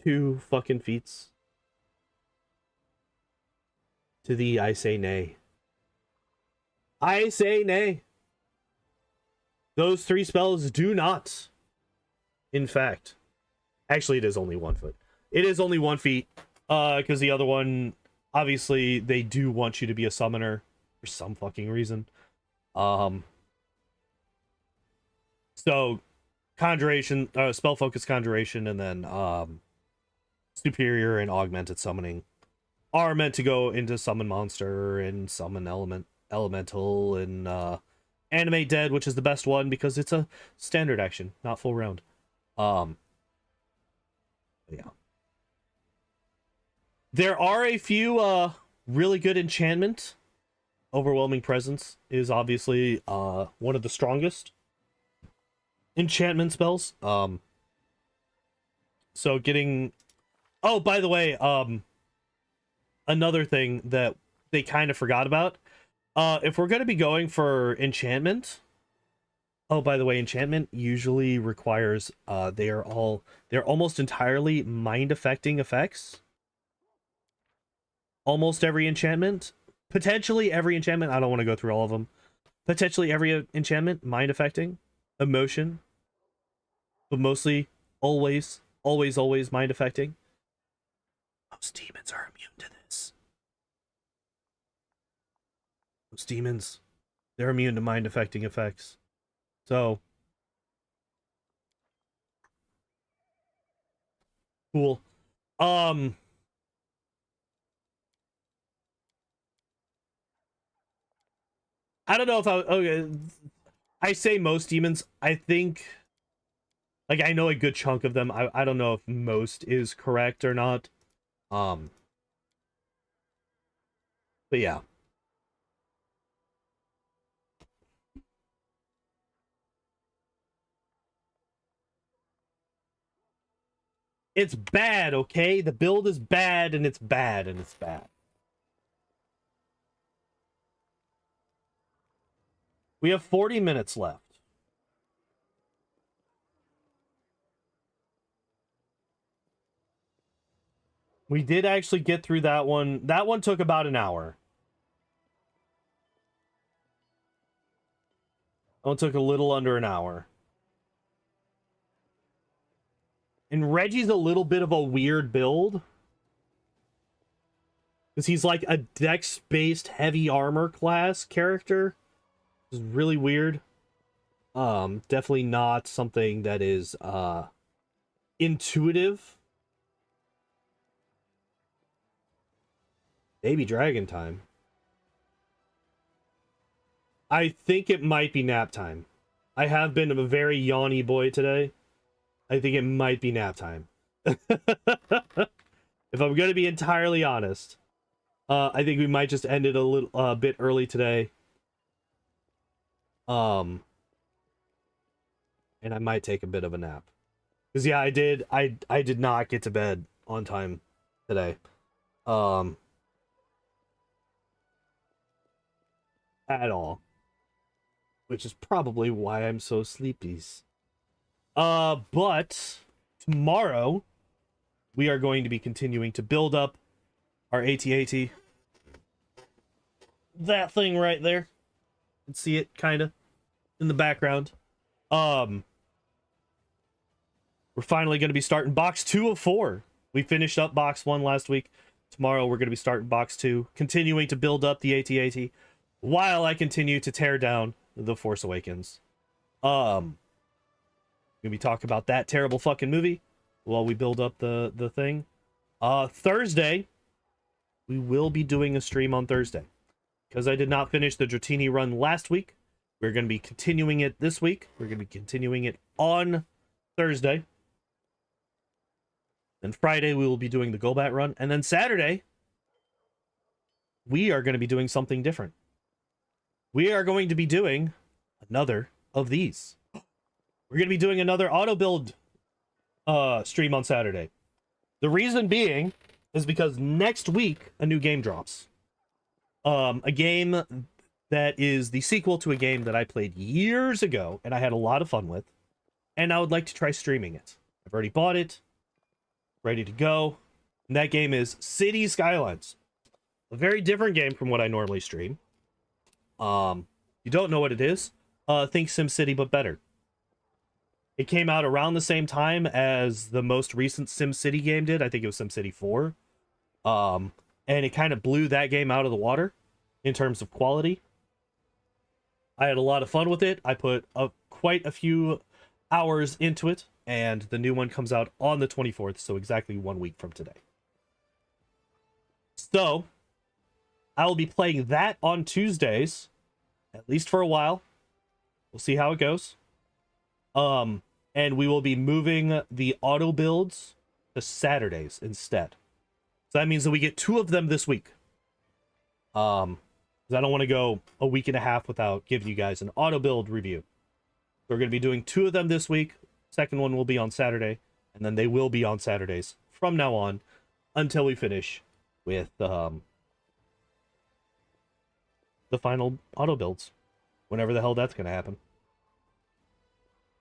2 fucking feats? To thee I say nay. I say nay. Those 3 spells do not. In fact. Actually, it is only 1 foot. It is only 1 feat. Because the other one, obviously, they do want you to be a summoner for some fucking reason. So, conjuration, spell focus conjuration, and then superior and augmented summoning are meant to go into summon monster and summon elemental and animate dead, which is the best one because it's a standard action, not full round. Yeah. There are a few really good enchantment. Overwhelming Presence is obviously one of the strongest enchantment spells. So getting... Oh, by the way, another thing that they kind of forgot about. If we're going to be going for enchantment... Oh, by the way, enchantment usually requires... they're almost entirely mind-affecting effects. Almost every enchantment. Potentially every enchantment. I don't want to go through all of them. Potentially every enchantment, mind-affecting. Emotion. But mostly, always mind-affecting. Most demons are immune to this. Most demons, they're immune to mind-affecting effects. So. Cool. I don't know if okay, I say most demons. I think, like, I know a good chunk of them. I don't know if most is correct or not. But yeah. It's bad, okay? The build is bad, and it's bad, and it's bad. We have 40 minutes left. We did actually get through that one. That one took about an hour. That one took a little under an hour. And Reggie's a little bit of a weird build. Because he's like a dex-based heavy armor class character. It's really weird. Definitely not something that is intuitive. Baby dragon time. I think it might be nap time. I have been a very yawny boy today. I think it might be nap time. If I'm going to be entirely honest. I think we might just end it a little bit early today. And and I might take a bit of a nap. Because yeah, I did not get to bed on time today. At all. Which is probably why I'm so sleepy. But tomorrow we are going to be continuing to build up our AT-AT. That thing right there. You can see it kind of in the background. We're finally going to be starting box 2 of 4. We finished up box 1 last week. Tomorrow we're going to be starting box 2, continuing to build up the AT-AT while I continue to tear down The Force Awakens. Gonna be talking about that terrible fucking movie while we build up the thing. Thursday, we will be doing a stream on Thursday. Because I did not finish the Dratini run last week, we're going to be continuing it this week. We're going to be continuing it on Thursday. Then Friday, we will be doing the Golbat run. And then Saturday, we are going to be doing something different. We are going to be doing another of these. We're going to be doing another Autobuild stream on Saturday. The reason being is because next week, a new game drops. A game that is the sequel to a game that I played years ago, and I had a lot of fun with. And I would like to try streaming it. I've already bought it. Ready to go. And that game is City Skylines. A very different game from what I normally stream. You don't know what it is? Think SimCity, but better. It came out around the same time as the most recent SimCity game did. I think it was SimCity 4. And it kind of blew that game out of the water in terms of quality. I had a lot of fun with it. I put quite a few hours into it, and the new one comes out on the 24th, so exactly 1 week from today. So, I will be playing that on Tuesdays, at least for a while. We'll see how it goes. And we will be moving the auto builds to Saturdays instead. So that means that we get 2 of them this week. Because I don't want to go a week and a half without giving you guys an auto build review. So we're going to be doing 2 of them this week. Second one will be on Saturday, and then they will be on Saturdays from now on until we finish with the final auto builds, whenever the hell that's going to happen.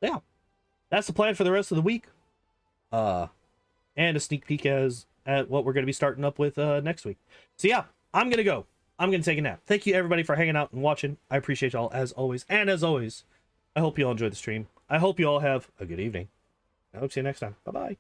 Yeah, that's the plan for the rest of the week. And a sneak peek at what we're going to be starting up with next week. So yeah, I'm going to go. I'm going to take a nap. Thank you everybody for hanging out and watching. I appreciate y'all as always. And as always, I hope you all enjoyed the stream. I hope you all have a good evening. I hope to see you next time. Bye-bye.